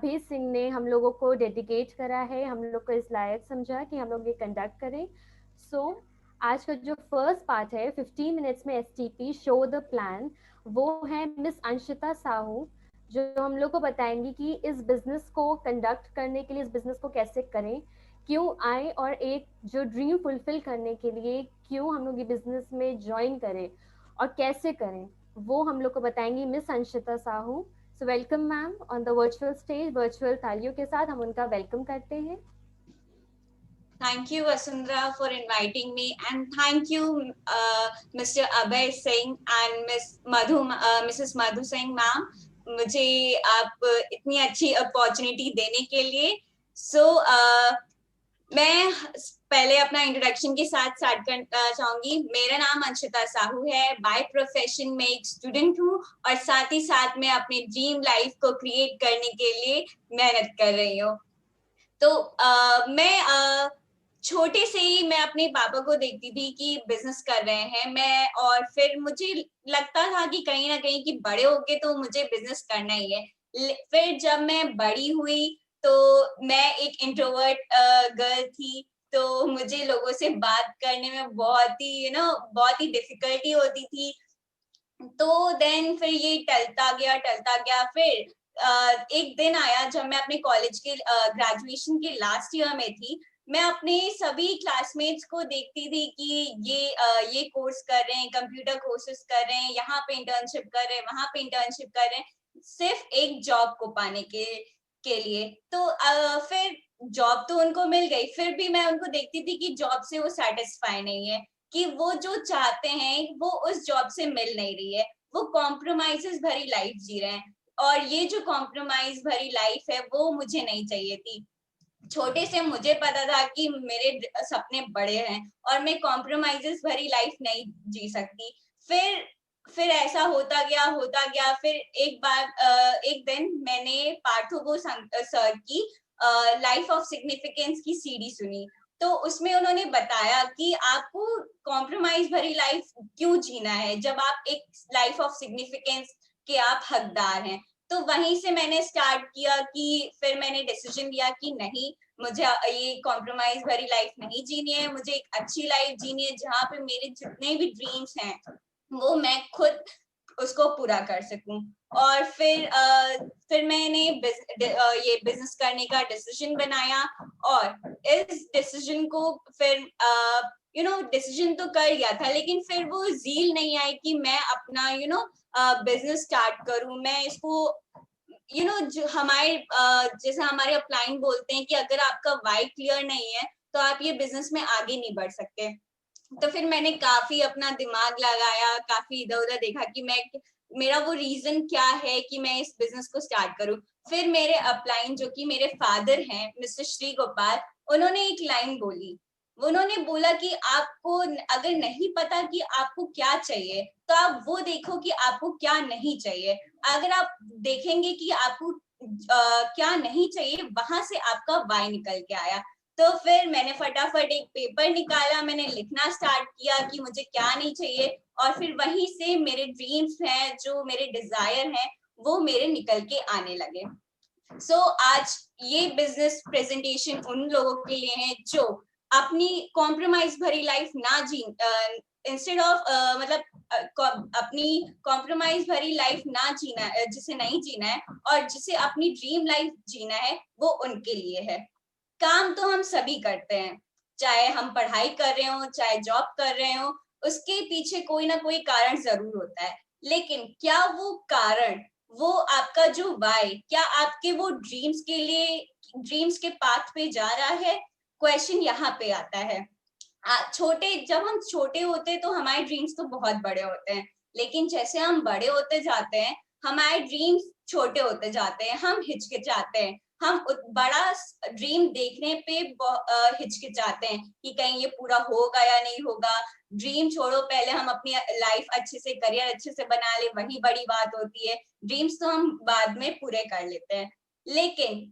अभी सिंह ने हम लोगों को डेडिकेट करा है, हम लोग को इस लायक समझा कि हम लोग ये कंडक्ट करें। सो आज का जो फर्स्ट पार्ट है 15 मिनट्स में एसटीपी शो द प्लान, वो है मिस अंशिता साहू, जो हम लोग को बताएंगी कि इस बिजनेस को कंडक्ट करने के लिए, इस बिजनेस को कैसे करें, क्यों आए, और एक जो ड्रीम फुलफिल करने के लिए क्यों हम लोग ये बिजनेस में ज्वाइन करें और कैसे करें, वो हम लोग को बताएंगी miss Anshita Sahu. So welcome ma'am on the virtual stage. Virtual तालियों के साथ हम उनका वेलकम करते हैं। Thank you, Vasundhara, for inviting me, and thank you, Mr. Abhay Singh and Mrs. Madhu Singh, ma'am, मुझे आप इतनी अच्छी अपॉर्चुनिटी देने के लिए। मैं पहले अपना इंट्रोडक्शन के साथ स्टार्ट करना चाहूंगी। मेरा नाम अंशिता साहू है। बाय प्रोफेशन में एक स्टूडेंट हूँ और साथ ही साथ मैं अपने ड्रीम लाइफ को क्रिएट करने के लिए मेहनत कर रही हूँ। तो मैं छोटे से ही मैं अपने पापा को देखती थी कि बिजनेस कर रहे हैं मैं, और फिर मुझे लगता था कि कहीं ना कहीं कि बड़े होके तो मुझे बिजनेस करना ही है। फिर जब मैं बड़ी हुई तो मैं एक इंट्रोवर्ट गर्ल थी, तो मुझे लोगों से बात करने में बहुत ही बहुत ही डिफिकल्टी होती थी। तो देन फिर ये टलता गया। फिर एक दिन आया जब मैं अपने कॉलेज के ग्रेजुएशन के लास्ट ईयर में थी। मैं अपने सभी क्लासमेट्स को देखती थी कि ये कोर्स कर रहे हैं, कंप्यूटर कोर्सेज कर रहे हैं, यहाँ पे इंटर्नशिप कर रहे हैं, वहां पे इंटर्नशिप कर रहे हैं, सिर्फ एक जॉब को पाने के लिए। तो फिर जॉब तो उनको मिल गई, फिर भी मैं उनको देखती थी कि जॉब से वो सेटिस्फाई नहीं है, कि वो जो चाहते हैं वो उस जॉब से मिल नहीं रही है। वो कॉम्प्रोमाइजेस भरी लाइफ जी रहे हैं, और ये जो कॉम्प्रोमाइज भरी लाइफ है वो मुझे नहीं चाहिए थी। छोटे से मुझे पता था कि मेरे सपने बड़े हैं और मैं कॉम्प्रोमाइजेस भरी लाइफ नहीं जी सकती। फिर ऐसा होता गया। फिर एक दिन मैंने पार्थोबो सर की लाइफ ऑफ सिग्निफिकेंस की सीडी सुनी। तो उसमें उन्होंने बताया कि आपको कॉम्प्रोमाइज भरी लाइफ क्यों जीना है जब आप एक लाइफ ऑफ सिग्निफिकेंस के आप हकदार हैं। तो वहीं से मैंने स्टार्ट किया कि फिर मैंने डिसीजन लिया कि नहीं, मुझे ये कॉम्प्रोमाइज भरी लाइफ नहीं जीनी है। मुझे एक अच्छी लाइफ जीनी है जहाँ पे मेरे जितने भी ड्रीम्स हैं वो मैं खुद उसको पूरा कर सकूं। और फिर मैंने ये बिजनेस करने का डिसीजन बनाया, और इस डिसीजन को फिर डिसीजन तो कर लिया था, लेकिन फिर वो जील नहीं आई कि मैं अपना बिजनेस स्टार्ट करूं। मैं इसको जो हमारे जैसे हमारे अपलाइन बोलते हैं कि अगर आपका वाई क्लियर नहीं है तो आप ये बिजनेस में आगे नहीं बढ़ सकते। तो फिर मैंने काफी अपना दिमाग लगाया, काफी इधर उधर देखा कि मेरा वो रीजन क्या है कि मैं इस बिजनेस को स्टार्ट करूं। फिर मेरे अपलाइन जो कि मेरे फादर हैं मिस्टर श्री गोपाल, उन्होंने एक लाइन बोली। उन्होंने बोला कि आपको अगर नहीं पता कि आपको क्या चाहिए तो आप वो देखो कि आपको क्या नहीं चाहिए। अगर आप देखेंगे कि आपको क्या नहीं चाहिए, वहां से आपका वाई निकल के आया। तो फिर मैंने फटाफट एक पेपर निकाला, मैंने लिखना स्टार्ट किया कि मुझे क्या नहीं चाहिए, और फिर वहीं से मेरे ड्रीम्स हैं, जो मेरे डिजायर हैं, वो मेरे निकल के आने लगे। आज ये बिजनेस प्रेजेंटेशन उन लोगों के लिए है जो अपनी कॉम्प्रोमाइज भरी लाइफ ना जी इंस्टेड ऑफ अपनी कॉम्प्रोमाइज भरी लाइफ ना जीना, जिसे नहीं जीना है और जिसे अपनी ड्रीम लाइफ जीना है, वो उनके लिए है। काम तो हम सभी करते हैं, चाहे हम पढ़ाई कर रहे हो, चाहे जॉब कर रहे हो, उसके पीछे कोई ना कोई कारण जरूर होता है। लेकिन क्या वो कारण, वो आपका जो वाई, क्या आपके वो ड्रीम्स के पाथ पे जा रहा है? क्वेश्चन यहाँ पे आता है। जब हम छोटे होते हैं तो हमारे ड्रीम्स तो बहुत बड़े होते हैं, लेकिन जैसे हम बड़े होते जाते हैं हमारे ड्रीम्स छोटे होते जाते हैं, हम हिचकिचाते हैं। हम बड़ा ड्रीम देखने पे हिचकिचाते हैं कि कहीं ये पूरा होगा या नहीं होगा। ड्रीम छोड़ो, पहले हम अपनी लाइफ अच्छे से, करियर अच्छे से बना ले, वही बड़ी बात होती है। ड्रीम्स तो हम बाद में पूरे कर लेते हैं। लेकिन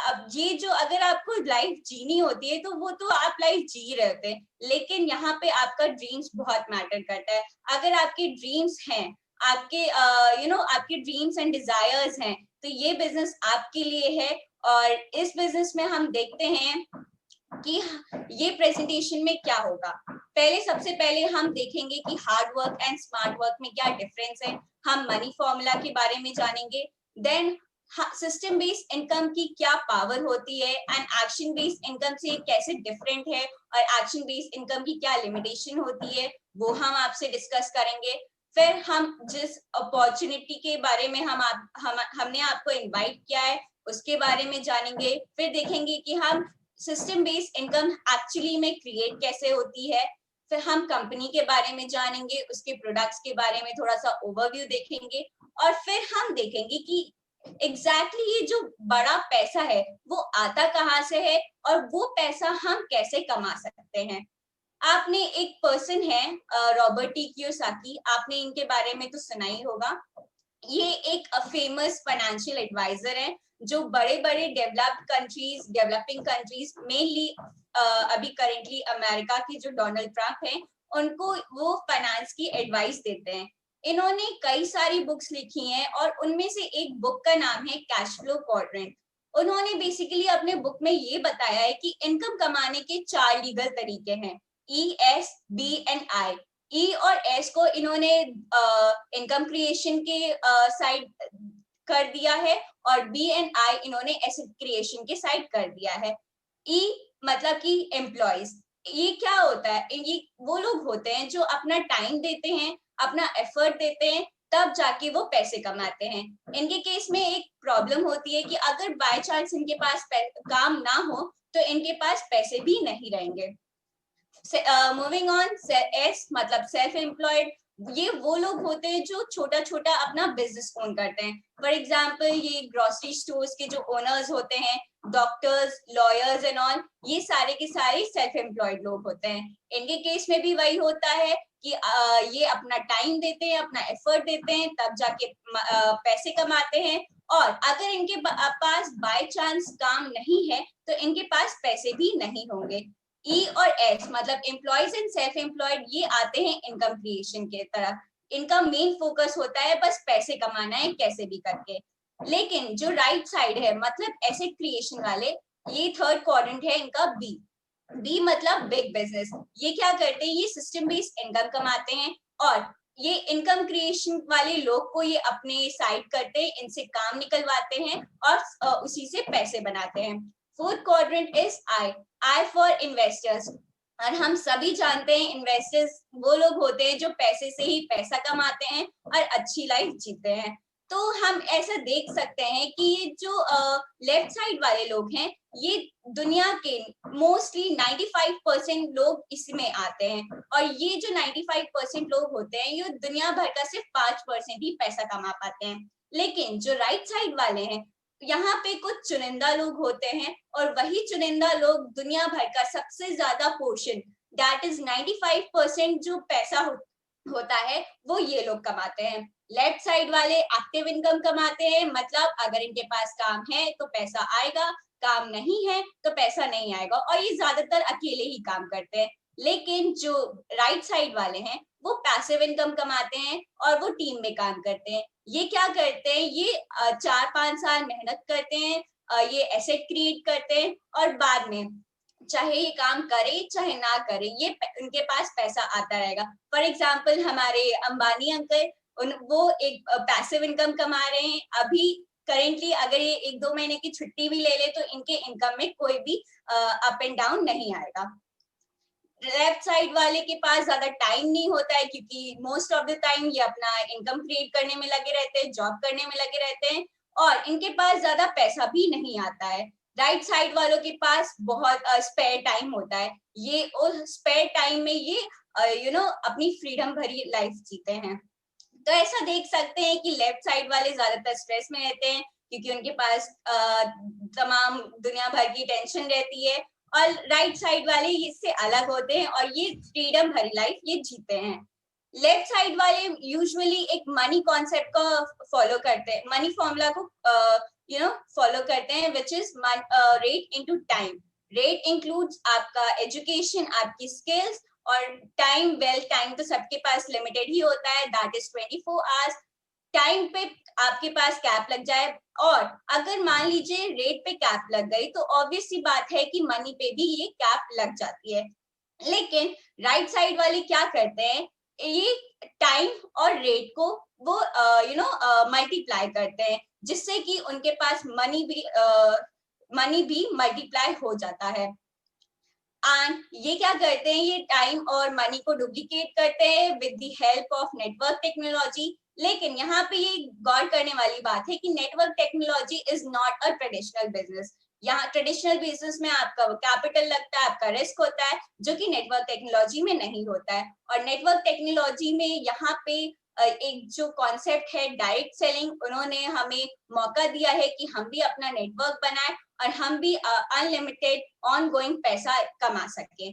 अब ये जो अगर आपको लाइफ जीनी होती है तो वो तो आप लाइफ जी रहे होते हैं, लेकिन यहाँ पे आपका ड्रीम्स बहुत मैटर करता है। अगर आपके ड्रीम्स हैं, आपके आपके ड्रीम्स एंड डिजायर्स हैं तो ये बिजनेस आपके लिए है। और इस बिजनेस में हम देखते हैं कि ये प्रेजेंटेशन में क्या होगा। सबसे पहले हम देखेंगे कि hard work and smart work में क्या डिफरेंस है। हम मनी फॉर्मूला के बारे में जानेंगे। देन सिस्टम बेस्ड इनकम की क्या पावर होती है एंड एक्शन बेस्ड इनकम से कैसे डिफरेंट है, और एक्शन बेस्ड इनकम की क्या लिमिटेशन होती है वो हम आपसे डिस्कस करेंगे। फिर हम जिस अपॉर्चुनिटी के बारे में हमने आपको इनवाइट किया है उसके बारे में जानेंगे। फिर देखेंगे कि हम सिस्टम बेस्ड इनकम एक्चुअली में क्रिएट कैसे होती है। फिर हम कंपनी के बारे में जानेंगे, उसके प्रोडक्ट्स के बारे में थोड़ा सा ओवरव्यू देखेंगे, और फिर हम देखेंगे कि एग्जैक्टली ये जो बड़ा पैसा है वो आता कहाँ से है और वो पैसा हम कैसे कमा सकते हैं। आपने एक पर्सन है रॉबर्ट टी कियोसाकी, आपने इनके बारे में तो सुना ही होगा। ये एक फेमस फाइनेंशियल एडवाइजर है जो बड़े बड़े डेवलपिंग कंट्रीज मेनली अभी करेंटली अमेरिका के जो डोनाल्ड ट्रंप हैं उनको वो फाइनेंस की एडवाइस देते हैं। इन्होंने कई सारी बुक्स लिखी हैं और उनमें से एक बुक का नाम है कैश फ्लो क्वाड्रेंट। उन्होंने बेसिकली अपने बुक में ये बताया है कि इनकम कमाने के 4 लीगल तरीके हैं, ESBNI। ई और एस को इन्होंने इनकम क्रिएशन के साइड कर दिया है और बी एंड आई इन्होंने एसेट क्रिएशन के साइड कर दिया है। ई मतलब कि एम्प्लॉयज, ये क्या होता है, ये वो लोग होते हैं जो अपना टाइम देते हैं, अपना एफर्ट देते हैं, तब जाके वो पैसे कमाते हैं। इनके केस में एक प्रॉब्लम होती है कि अगर बाय चांस इनके पास काम ना हो तो इनके पास पैसे भी नहीं रहेंगे। मूविंग ऑन, एस मतलब सेल्फ एम्प्लॉयड। ये वो लोग होते हैं जो छोटा छोटा अपना बिजनेस ओन करते हैं। फॉर एग्जाम्पल ये ग्रोसरी स्टोर्स के जो ओनर्स होते हैं, डॉक्टर्स, लॉयर्स एंड ऑल, ये सारे के सारे सेल्फ एम्प्लॉयड लोग होते हैं। इनके केस में भी वही होता है कि ये अपना टाइम देते हैं, अपना एफर्ट देते हैं, तब जाके पैसे कमाते हैं। और अगर इनके पास बाय चांस काम नहीं है तो इनके पास पैसे भी नहीं होंगे। ई और एस मतलब एम्प्लॉयज एंड सेल्फ एम्प्लॉयड, ये आते हैं इनकम क्रिएशन के तरफ। इनका मेन फोकस होता है बस पैसे कमाना है कैसे भी करके। लेकिन जो राइट साइड है मतलब एसेट क्रिएशन वाले, ये थर्ड क्वाड्रेंट है इनका बी। बी मतलब बिग बिजनेस। ये क्या करते हैं, ये सिस्टम बेस्ड इनकम कमाते हैं और ये इनकम क्रिएशन वाले लोग को ये अपने साइड करते हैं, इनसे काम निकलवाते हैं और उसी से पैसे बनाते हैं। Fourth quadrant is I for investors. और हम सभी जानते हैं इन्वेस्टर्स वो लोग होते हैं जो पैसे से ही पैसा कमाते हैं और अच्छी लाइफ जीते हैं। तो हम ऐसा देख सकते हैं कि ये जो लेफ्ट साइड वाले लोग हैं, ये दुनिया के मोस्टली 95% लोग इसमें आते हैं, और ये जो 95% लोग होते हैं ये दुनिया भर का सिर्फ 5% ही पैसा कमा पाते हैं। लेकिन जो राइट साइड वाले हैं, यहाँ पे कुछ चुनिंदा लोग होते हैं और वही चुनिंदा लोग दुनिया भर का सबसे ज्यादा पोर्शन, दैट इज 95% जो पैसा होता है वो ये लोग कमाते हैं। लेफ्ट साइड वाले एक्टिव इनकम कमाते हैं, मतलब अगर इनके पास काम है तो पैसा आएगा, काम नहीं है तो पैसा नहीं आएगा, और ये ज्यादातर अकेले ही काम करते हैं। लेकिन जो राइट साइड वाले हैं वो पैसिव इनकम कमाते हैं और वो टीम में काम करते हैं। ये क्या करते हैं, ये 4-5 साल मेहनत करते हैं, ये एसेट क्रिएट करते हैं और बाद में चाहे ये काम करे चाहे ना करे ये उनके पास पैसा आता रहेगा। फॉर एग्जाम्पल हमारे अंबानी अंकल, वो एक पैसिव इनकम कमा रहे हैं अभी करेंटली। अगर ये 1-2 महीने की छुट्टी भी ले ले तो इनके इनकम में कोई भी अप एंड डाउन नहीं आएगा। लेफ्ट साइड वाले के पास ज्यादा टाइम नहीं होता है क्योंकि मोस्ट ऑफ द टाइम ये अपना इनकम क्रिएट करने में लगे रहते हैं, जॉब करने में लगे रहते हैं, और इनके पास ज्यादा पैसा भी नहीं आता है। राइट साइड वालों के पास बहुत स्पेयर टाइम होता है, ये उस स्पेयर टाइम में ये अपनी फ्रीडम भरी लाइफ जीते हैं। तो ऐसा देख सकते हैं कि लेफ्ट साइड वाले ज्यादातर स्ट्रेस में रहते हैं क्योंकि उनके पास तमाम दुनिया भर की टेंशन रहती है, और राइट साइड वाले इससे अलग होते हैं और ये फ्रीडम भरी लाइफ ये जीते हैं। लेफ्ट साइड वाले यूजुअली एक मनी कॉन्सेप्ट को फॉलो करते हैं, मनी फॉर्मूला को फॉलो करते हैं, which is rate into time. Rate includes आपका एजुकेशन, आपकी स्किल्स, और टाइम तो सबके पास लिमिटेड ही होता है, दैट इज 24 आवर्स। टाइम पे आपके पास कैप लग जाए, और अगर मान लीजिए रेट पे कैप लग गई तो ऑब्वियस सी बात है कि मनी पे भी ये कैप लग जाती है। लेकिन राइट साइड वाले क्या करते हैं, ये टाइम और रेट को वो मल्टीप्लाई करते हैं, जिससे कि उनके पास मनी भी मल्टीप्लाई हो जाता है। एंड ये क्या करते हैं, ये टाइम और मनी को डुप्लीकेट करते हैं with the help of network technology. लेकिन यहाँ पे ये गौर करने वाली बात है कि network technology is not a traditional business. यहाँ ट्रेडिशनल बिजनेस में आपका कैपिटल लगता है, आपका रिस्क होता है, जो कि नेटवर्क टेक्नोलॉजी में नहीं होता है। और नेटवर्क टेक्नोलॉजी में यहाँ पे एक जो कॉन्सेप्ट है डायरेक्ट सेलिंग, उन्होंने हमें मौका दिया है कि हम भी अपना नेटवर्क बनाए और हम भी अनलिमिटेड ऑन गोइंग पैसा कमा सके।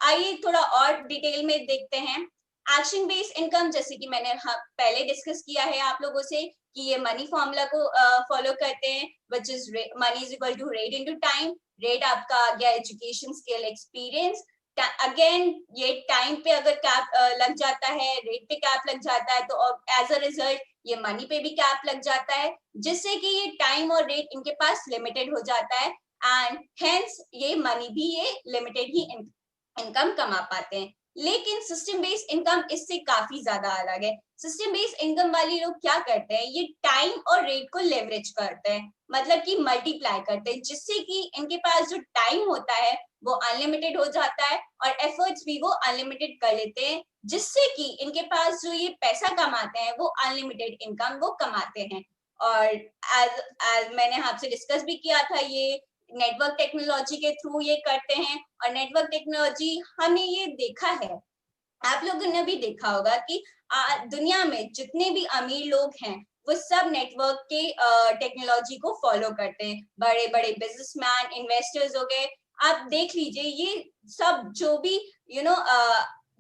आइए थोड़ा और डिटेल में देखते हैं। एक्शन बेस्ड इनकम, जैसे कि मैंने पहले डिस्कस किया है आप लोगों से कि ये मनी फॉर्मूला को फॉलो करते हैं, which is money is equal to rate into time. Rate आपका आ गया एजुकेशन, स्किल, एक्सपीरियंस। अगेन ये टाइम पे अगर कैप लग जाता है, रेट पे कैप लग जाता है, तो एज अ रिजल्ट ये मनी पे भी कैप लग जाता है, जिससे कि ये टाइम और रेट इनके पास लिमिटेड हो जाता है, एंड हेंस ये मनी भी ये लिमिटेड ही इनकम कमा पाते हैं। लेकिन सिस्टम बेस्ड इनकम इससे काफी ज्यादा अलग है। सिस्टम बेस्ड इनकम वाले लोग क्या करते हैं, ये टाइम और रेट को लेवरेज करते हैं, मतलब कि मल्टीप्लाई करते हैं, जिससे कि इनके पास जो टाइम होता है वो अनलिमिटेड हो जाता है और एफर्ट्स भी वो अनलिमिटेड कर लेते हैं, जिससे कि इनके पास जो ये पैसा कमाते हैं वो अनलिमिटेड इनकम वो कमाते हैं। और एज मैंने आपसे डिस्कस भी किया था, ये नेटवर्क टेक्नोलॉजी के थ्रू ये करते हैं। और नेटवर्क टेक्नोलॉजी हमने ये देखा है, आप लोगों ने भी देखा होगा कि दुनिया में जितने भी अमीर लोग हैं वो सब नेटवर्क के टेक्नोलॉजी को फॉलो करते हैं। बड़े बड़े बिजनेसमैन, इन्वेस्टर्स हो गए, आप देख लीजिए, ये सब जो भी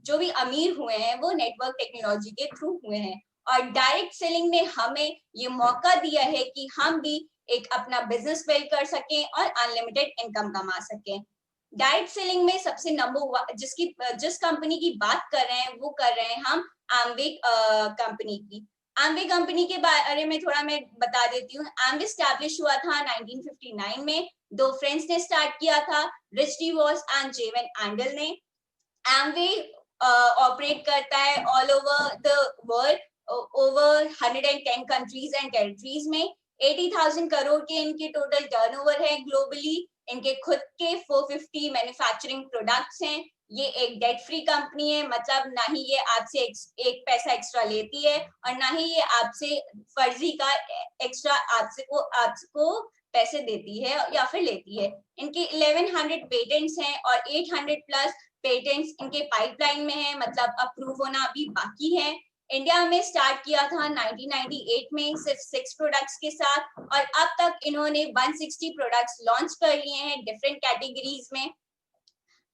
जो भी अमीर हुए हैं वो नेटवर्क टेक्नोलॉजी के थ्रू हुए हैं। और डायरेक्ट सेलिंग ने हमें ये मौका दिया है कि हम भी एक अपना बिजनेस बिल्ड कर सकें और अनलिमिटेड इनकम कमा सकें। डायरेक्ट सेलिंग में सबसे नंबर जिस कंपनी की बात कर रहे हैं वो कर रहे हैं हम एम्वे कंपनी की। एम्वे कंपनी के बारे में थोड़ा मैं बता देती हूँ। एम्वे स्टैब्लिश हुआ था 1959 में, दो फ्रेंड्स ने स्टार्ट किया था, रिच डिवॉस एंड जेवन एंडल ने। एम्वे ऑपरेट करता है all over the world, over 110 countries and territories में। 80,000 करोड़ के इनके टोटल टर्नओवर है ग्लोबली। इनके खुद के 450 मैन्युफैक्चरिंग प्रोडक्ट्स हैं। ये एक डेट फ्री कंपनी है, मतलब ना ही ये आपसे एक पैसा एक्स्ट्रा लेती है और ना ही ये आपसे फर्जी का एक्स्ट्रा आपको पैसे देती है या फिर लेती है। इनके 1100 पेटेंट्स हैं और 800 प्लस पेटेंट्स इनके पाइपलाइन में है, मतलब अप्रूव होना अभी बाकी है। इंडिया में स्टार्ट किया था 1998 में सिर्फ 6 प्रोडक्ट्स के साथ, और अब तक इन्होंने 160 प्रोडक्ट्स लॉन्च कर लिए हैं डिफरेंट कैटेगरीज में।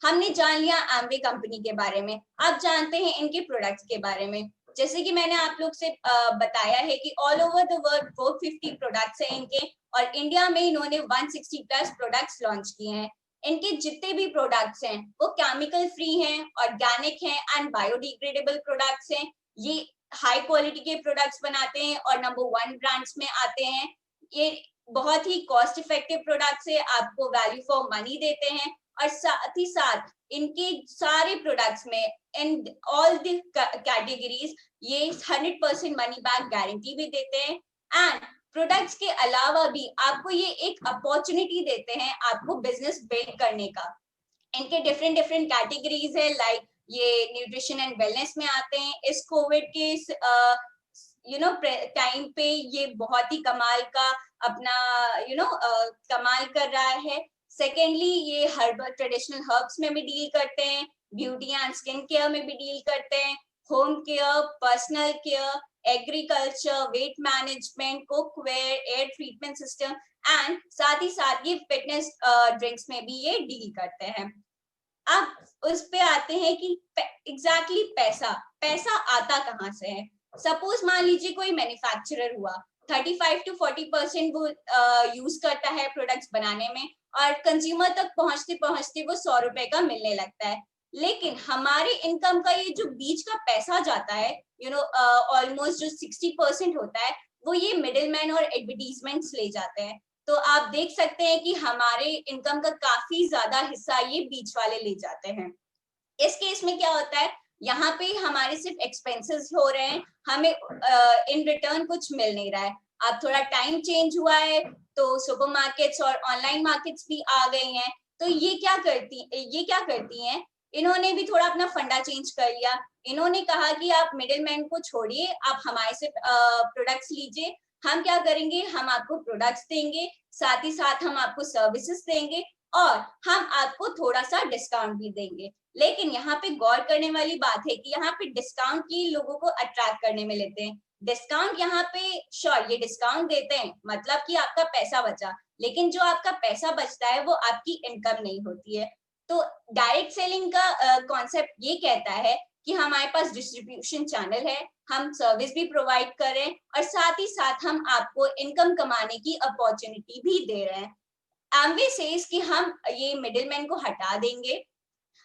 हमने जान लिया एम्वे कंपनी के बारे में, अब जानते हैं इनके प्रोडक्ट्स के बारे में। जैसे कि मैंने आप लोग से बताया है कि all over the world 450 products हैं इनके, और इंडिया में इन्होंने 160 प्लस प्रोडक्ट्स लॉन्च किए हैं। इनके जितने भी प्रोडक्ट्स हैं वो केमिकल फ्री हैं, ऑर्गेनिक हैं एंड बायोडिग्रेडेबल प्रोडक्ट्स हैं। ये हाई क्वालिटी के प्रोडक्ट्स बनाते हैं और नंबर 1 ब्रांड्स में आते हैं। ये बहुत ही कॉस्ट इफेक्टिव प्रोडक्ट्स है, आपको वैल्यू फॉर मनी देते हैं, और साथ ही साथ इनके सारे प्रोडक्ट्स में इन ऑल द कैटेगरीज ये 100% मनी बैक गारंटी भी देते हैं। एंड प्रोडक्ट्स के अलावा भी आपको ये एक अपॉर्चुनिटी देते हैं आपको बिजनेस बिल्ड करने का। इनके डिफरेंट डिफरेंट कैटेगरीज है, लाइक ये न्यूट्रिशन एंड वेलनेस में आते हैं। इस कोविड के टाइम पे ये बहुत ही कमाल का अपना कमाल कर रहा है। सेकेंडली ये हर्बल ट्रेडिशनल हर्ब्स में भी डील करते हैं, ब्यूटी एंड स्किन केयर में भी डील करते हैं, home care, personal care, agriculture, weight management, cookware, air treatment system, and साथ ही साथ ये फिटनेस ड्रिंक्स में भी ये डील करते हैं। अब उस पे आते हैं कि एग्जैक्टली पैसा आता कहाँ से है। सपोज मान लीजिए कोई मैन्युफैक्चरर हुआ, 35 to 40% वो यूज करता है प्रोडक्ट्स बनाने में, और कंज्यूमर तक पहुंचते पहुंचते वो 100 रुपए का मिलने लगता है। लेकिन हमारे इनकम का ये जो बीच का पैसा जाता है, ऑलमोस्ट जो 60% होता है, वो ये मिडिलमैन और एडवर्टीजमेंट्स ले जाते हैं। तो आप देख सकते हैं कि हमारे इनकम का काफी ज्यादा हिस्सा ये बीच वाले ले जाते हैं। इस केस में क्या होता है, यहाँ पे हमारे सिर्फ एक्सपेंसेस हो रहे हैं, हमें इन रिटर्न कुछ मिल नहीं रहा है। अब थोड़ा टाइम चेंज हुआ है तो सुपरमार्केट्स और ऑनलाइन मार्केट्स भी आ गई हैं, तो ये क्या करती हैं, इन्होंने भी थोड़ा अपना फंडा चेंज कर लिया। इन्होंने कहा कि आप मिडिलमैन को छोड़िए, आप हमारे से प्रोडक्ट्स लीजिए, हम क्या करेंगे, हम आपको प्रोडक्ट्स देंगे, साथ ही साथ हम आपको सर्विसेज देंगे और हम आपको थोड़ा सा डिस्काउंट भी देंगे। लेकिन यहाँ पे गौर करने वाली बात है कि यहाँ पे डिस्काउंट की लोगों को अट्रैक्ट करने में लेते हैं। डिस्काउंट यहाँ पे श्योर ये डिस्काउंट देते हैं, मतलब कि आपका पैसा बचा, लेकिन जो आपका पैसा बचता है वो आपकी इनकम नहीं होती है। तो डायरेक्ट सेलिंग का कॉन्सेप्ट ये कहता है कि हमारे पास डिस्ट्रीब्यूशन चैनल है, हम सर्विस भी प्रोवाइड कर रहे हैं और साथ ही साथ हम आपको इनकम कमाने की अपॉर्चुनिटी भी दे रहे हैं। एमवे सेज कि हम ये मिडिलमैन को हटा देंगे,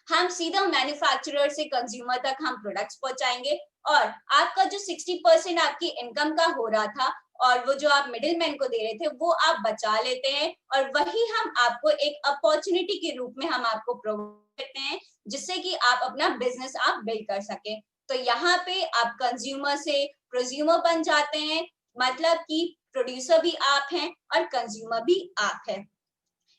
हम सीधा मैन्युफैक्चरर से कंज्यूमर तक हम प्रोडक्ट्स पहुंचाएंगे और आपका जो 60% आपकी इनकम का हो रहा था और वो जो आप मिडिलमैन को दे रहे थे वो आप बचा लेते हैं और वही हम आपको एक अपॉर्चुनिटी के रूप में हम आपको प्रोवाइड करते हैं, जिससे कि आप अपना बिजनेस आप बिल्ड कर सके। तो यहाँ पे आप कंज्यूमर से प्रोज्यूमर बन जाते हैं, मतलब कि प्रोड्यूसर भी आप हैं और कंज्यूमर भी आप हैं।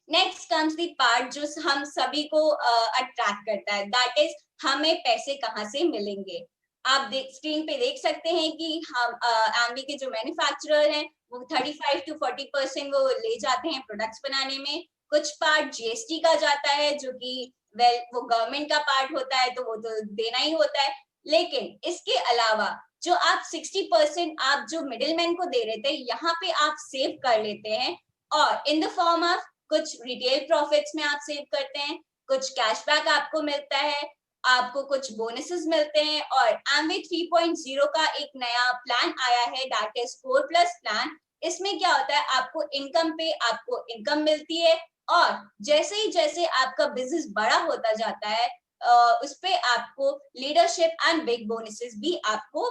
नेक्स्ट कम्स द पार्ट जो हम सभी को अट्रैक्ट करता है, दैट इज हमें पैसे कहाँ से मिलेंगे। आप स्क्रीन पे देख सकते हैं कि हम एमवी के जो मैन्युफैक्चरर हैं वो 35 to 40% वो ले जाते हैं प्रोडक्ट्स बनाने में। कुछ पार्ट जीएसटी का जाता है जो कि वो गवर्नमेंट का पार्ट होता है, तो वो तो देना ही होता है। लेकिन इसके अलावा जो आप 60% आप जो मिडिलमैन को दे रहे थे, यहाँ पे आप सेव कर लेते हैं और इन द फॉर्म ऑफ कुछ रिटेल प्रॉफिट्स में आप सेव करते हैं, कुछ कैशबैक आपको मिलता है, आपको कुछ बोनसेस मिलते हैं। और एमवे 3.0 का एक नया प्लान आया है, दैट इज 4+ प्लान। इसमें क्या होता है, आपको इनकम पे आपको इनकम मिलती है और जैसे ही जैसे आपका बिजनेस बड़ा होता जाता है उस पे आपको लीडरशिप एंड बिग बोनसेस भी आपको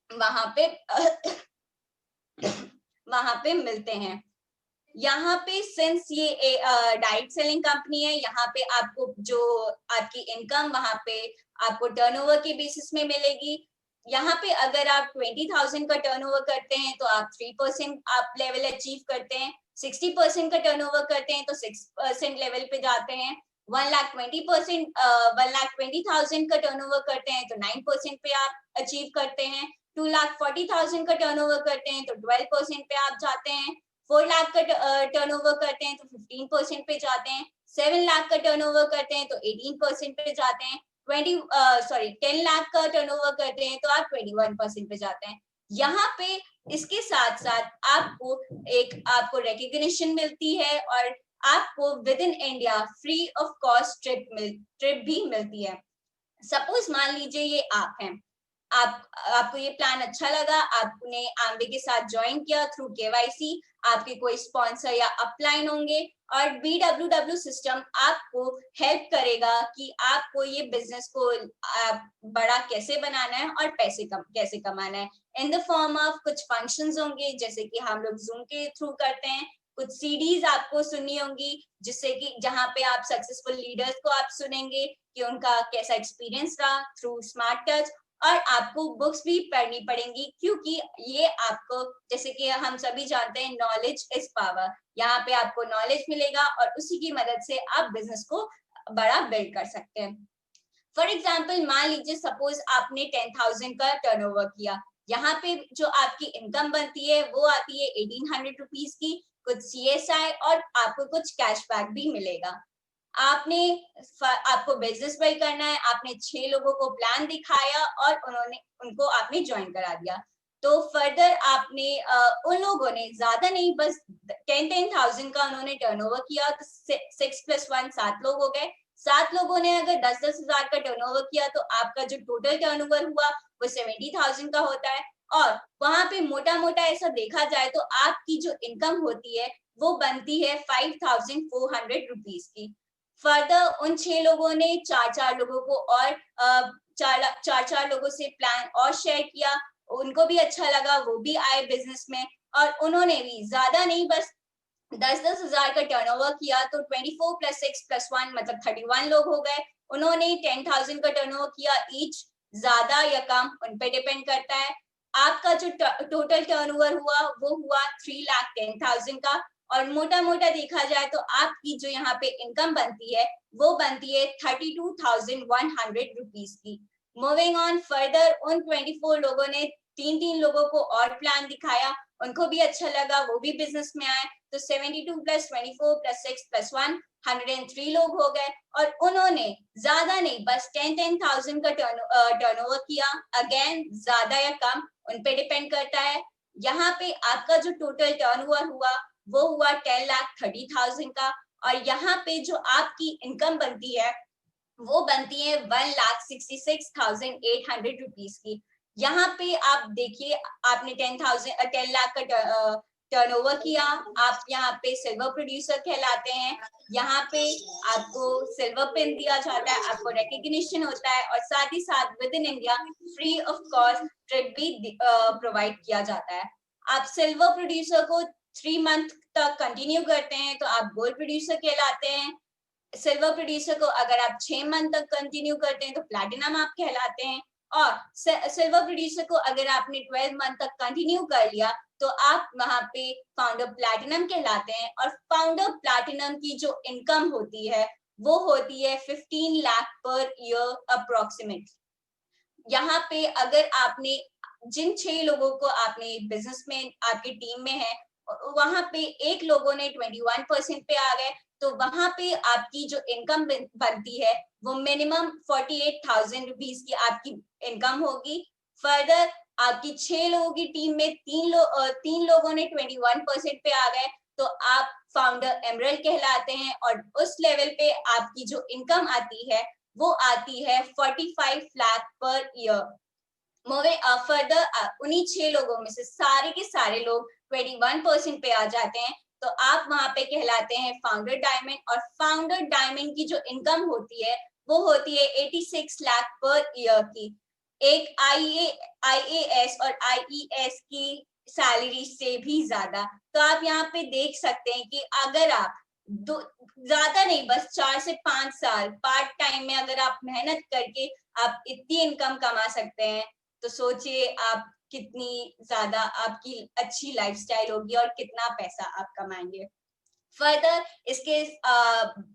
वहां पे वहां पे मिलते हैं। यहाँ पे सिंस ये डायरेक्ट सेलिंग कंपनी है, यहाँ पे आपको जो आपकी इनकम वहां पे आपको टर्नओवर के बेसिस में मिलेगी। यहाँ पे अगर आप 20,000 का टर्नओवर करते हैं तो आप 3% आप लेवल अचीव करते हैं, 60% का टर्नओवर करते हैं तो 6% लेवल पे जाते हैं, 1,20,000 का टर्नओवर करते हैं तो 9% पे आप अचीव करते हैं, 2,40,000 का टर्नओवर करते हैं तो 12% पे आप जाते हैं, 4 लाख का टर्नओवर करते हैं तो 15% पे जाते हैं, 7 लाख का टर्नओवर करते हैं तो 18% पे जाते हैं, 10 लाख का टर्नओवर करते हैं तो आप 21% पे जाते हैं। यहाँ पे इसके साथ साथ आपको रिकग्निशन मिलती है और आपको with in India free of cost trip भी मिलती है। सपोज मान लीजिए ये आप हैं, आपको ये प्लान अच्छा लगा, आपने एमवे के साथ ज्वाइन किया थ्रू केवाईसी, आपके कोई स्पॉन्सर या अपलाइन होंगे और BWW सिस्टम आपको हेल्प करेगा कि आपको ये बिजनेस को बड़ा कैसे बनाना है और पैसे कैसे कमाना है। इन द फॉर्म ऑफ कुछ फंक्शंस होंगे, जैसे कि हम लोग जूम के थ्रू करते हैं, कुछ सीडीज आपको सुननी होंगी जिससे कि जहां पे आप सक्सेसफुल लीडर्स को आप सुनेंगे कि उनका कैसा एक्सपीरियंस रहा थ्रू स्मार्ट टच, और आपको बुक्स भी पढ़नी पड़ेंगी क्योंकि ये आपको, जैसे कि हम सभी जानते हैं, नॉलेज इज पावर। यहाँ पे आपको नॉलेज मिलेगा और उसी की मदद से आप बिजनेस को बड़ा बिल्ड कर सकते हैं। फॉर एग्जाम्पल मान लीजिए सपोज आपने 10,000 का टर्नओवर किया, यहाँ पे जो आपकी इनकम बनती है वो आती है 1,800 रुपीज की, कुछ CSI और आपको कुछ कैशबैक भी मिलेगा। आपको बिजनेस बिल्ड करना है, आपने 6 लोगों को प्लान दिखाया और उनको आपने ज्वाइन करा दिया। तो फर्दर आपने उन लोगों ने ज्यादा नहीं, बस 10,000 का उन्होंने टर्नओवर किया तो 6+1 7 लोग हो गए। 7 लोगों ने अगर 10-10 हजार का टर्नओवर किया तो आपका जो टोटल टर्नओवर हुआ वो 70,000 का होता है। और वहां पे मोटा मोटा ऐसा देखा जाए तो आपकी जो इनकम होती है वो बनती है 5,400 रुपीज की। फर्दर उन 6 लोगों ने 4-4 लोगों को और 4 लोगों से प्लान और शेयर किया उनको भी अच्छा लगा, वो भी आए बिजनेस में, और उन्होंने भी ज्यादा नहीं बस 10-10 हजार का टर्नओवर किया, तो 24 + 6 + 1 मतलब 31 लोग हो गए। उन्होंने 10,000 का टर्नओवर किया ईच, ज्यादा या कम उन पे डिपेंड करता है। आपका जो टोटल टर्नओवर हुआ वो हुआ 3,10,000 का, और मोटा मोटा देखा जाए तो आपकी जो यहाँ पे इनकम बनती है वो बनती है 32,100 रुपीज की। मूविंग ऑन फर्दर, उन 24 लोगों ने 3-3 लोगों को और प्लान दिखाया, उनको भी अच्छा लगा, वो भी बिजनेस में आए, तो 72 + 24 + 6 + 1 103 लोग हो गए, और उन्होंने ज्यादा नहीं बस 10,000 का टर्नओवर किया। अगेन ज्यादा या कम उन पे डिपेंड करता है। यहाँ पे आपका जो टोटल टर्नओवर हुआ वो हुआ 10,30,000 का, और यहाँ पे जो आपकी इनकम बनती है वो बनती है 1,66,800 रुपीज की। यहाँ पे आप देखिए, आपने 10 लाख का टर्नओवर किया, आप यहाँ पे सिल्वर प्रोड्यूसर कहलाते हैं। यहाँ पे आपको सिल्वर पिन दिया जाता है, आपको रिकग्निशन होता है, और साथ ही साथ with in India free of cost trip भी प्रोवाइड किया जाता है। आप सिल्वर प्रोड्यूसर को 3 मंथ तक कंटिन्यू करते हैं तो आप गोल्ड प्रोड्यूसर कहलाते हैं। सिल्वर प्रोड्यूसर को अगर आप 6 मंथ तक कंटिन्यू करते हैं तो प्लैटिनम आप कहलाते हैं, और सिल्वर प्रोड्यूसर को अगर आपने 12 मंथ तक कंटिन्यू कर लिया तो आप वहां पे फाउंडर प्लैटिनम कहलाते हैं। और फाउंडर प्लैटिनम की जो इनकम होती है वो होती है 15 लाख पर ईयर अप्रोक्सीमेट। यहाँ पे अगर आपने जिन 6 लोगों को आपने बिजनेस में आपकी टीम में है वहां पे एक लोगों ने 21% पे आ गए, तो वहां पे आपकी जो इनकम बनती है वो मिनिमम 48,000 रुपीज की आपकी इनकम होगी। फर्दर आपकी 6 लोगों की टीम में 3 लोगों ने 21% पे आ गए, तो आप फाउंडर एमरल्ड कहलाते हैं, और उस लेवल पे आपकी जो इनकम आती है वो आती है 45 lakh per year. Moving further, उन्हीं 6 लोगों में से सारे के सारे लोग 21% पे आ जाते हैं, तो आप वहां पे कहलाते हैं फाउंडर डायमंड। और फाउंडर डायमंड की जो इनकम होती है वो होती है 86 लाख पर ईयर की। एक आईएएस और आईईएस की सैलरी से भी ज्यादा। तो आप यहाँ पे देख सकते हैं कि अगर आप ज्यादा नहीं बस 4 से 5 साल पार्ट टाइम में अगर आप मेहनत करके आप इतनी इनकम कमा सकते हैं, तो सोचिए आप कितनी ज्यादा आपकी अच्छी लाइफस्टाइल होगी और कितना पैसा आप कमाएंगे। फर्दर इसके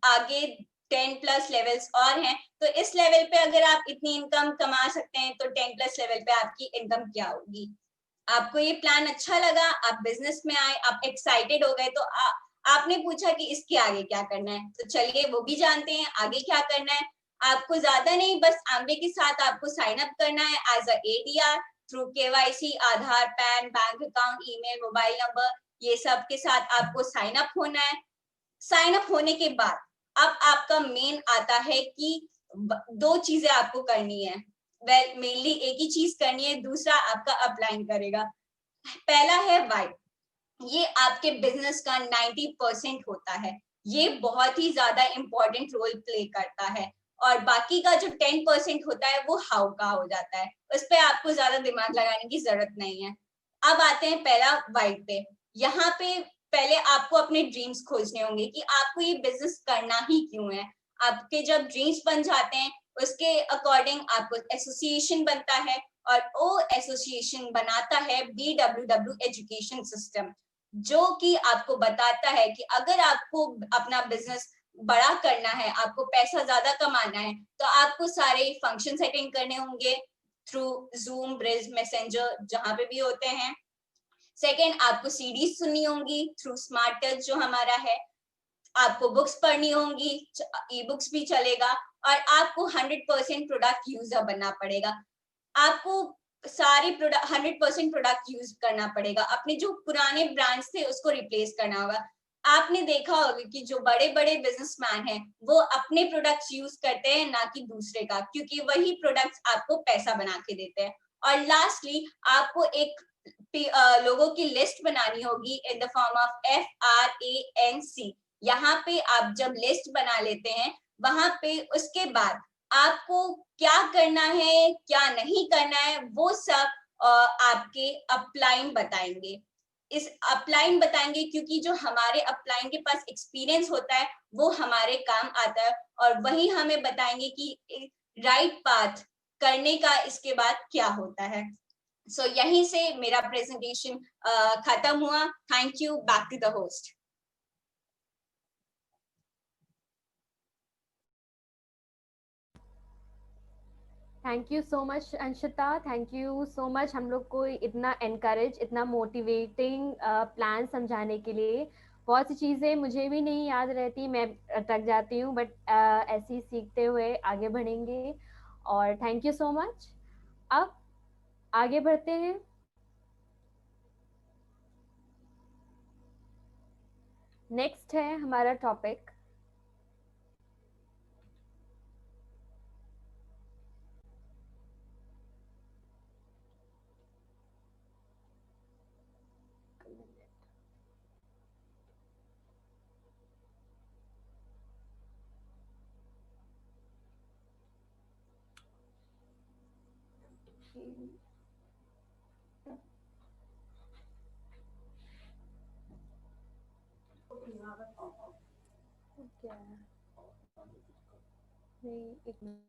आगे 10+ लेवल्स और हैं, तो इस लेवल पे अगर आप इतनी इनकम कमा सकते हैं तो 10+ लेवल पे आपकी इनकम क्या होगी। आपको ये प्लान अच्छा लगा, आप बिजनेस में आए, आप एक्साइटेड हो गए, तो आपने पूछा कि इसके आगे क्या करना है, तो चलिए वो भी जानते हैं आगे क्या करना है। आपको ज्यादा नहीं बस आंबे के साथ आपको साइन अप करना है as a ADR through KYC, Aadhaar, PAN, bank account, email, mobile number, ये सब के साथ आपको साइन अप होना है। साइन अप होने के बाद अब आपका मेन आता है कि 2 चीजें आपको करनी है। वेल मेनली एक ही चीज करनी है, दूसरा आपका अपलाइन करेगा। पहला है वाई, ये आपके बिजनेस का 90% होता है, ये बहुत ही ज्यादा इंपॉर्टेंट रोल प्ले करता है। और बाकी का जो 10% होता है वो हाउ का हो जाता है, उस पर आपको ज्यादा दिमाग लगाने की जरूरत नहीं है। अब आते हैं पहला वाई पे। यहाँ पे पहले आपको अपने ड्रीम्स खोजने होंगे कि आपको ये बिजनेस करना ही क्यों है। आपके जब ड्रीम्स बन जाते हैं उसके अकॉर्डिंग आपको एसोसिएशन बनता है, और वो एसोसिएशन बनाता है BWW एजुकेशन सिस्टम, जो कि आपको बताता है कि अगर आपको अपना बिजनेस बड़ा करना है, आपको पैसा ज्यादा कमाना है, तो आपको सारे फंक्शन अटेंड करने होंगे थ्रू जूम, ब्रिज, मैसेंजर, जहां पे भी होते हैं। सेकेंड, आपको सीडीज सुननी होंगी थ्रू स्मार्ट टच जो हमारा है, आपको बुक्स पढ़नी होंगी, ई बुक्स भी चलेगा, और आपको 100% प्रोडक्ट यूजर बनना पड़ेगा। आपको सारी प्रोडक्ट 100% प्रोडक्ट यूज करना पड़ेगा, अपने जो पुराने ब्रांड्स थे उसको रिप्लेस करना होगा। आपने देखा होगा कि जो बड़े बड़े बिजनेसमैन हैं वो अपने प्रोडक्ट्स यूज करते हैं ना कि दूसरे का, क्योंकि वही प्रोडक्ट्स आपको पैसा बना के देते हैं। और लास्टली आपको एक लोगों की लिस्ट बनानी होगी in the form of FRANC। यहाँ पे आप जब लिस्ट बना लेते हैं वहां पे उसके बाद आपको क्या करना है क्या नहीं करना है वो सब आपके अपलाइन बताएंगे। इस अपलाइन बताएंगे क्योंकि जो हमारे अपलाइन के पास एक्सपीरियंस होता है वो हमारे काम आता है, और वही हमें बताएंगे कि राइट पाथ करने का इसके बाद क्या होता है। सो यहीं से मेरा प्रेजेंटेशन खत्म हुआ। Thank you, back to the host. Thank you so much Anshita, thank you so much हम लोग को इतना एनकरेज, इतना मोटिवेटिंग प्लान समझाने के लिए। बहुत सी चीज़ें मुझे भी नहीं याद रहती, मैं अटक जाती हूँ, बट ऐसे ही सीखते हुए आगे बढ़ेंगे। और थैंक यू सो मच। अब आगे बढ़ते हैं। नेक्स्ट है हमारा टॉपिक क्या है? नहीं, एक मिनट।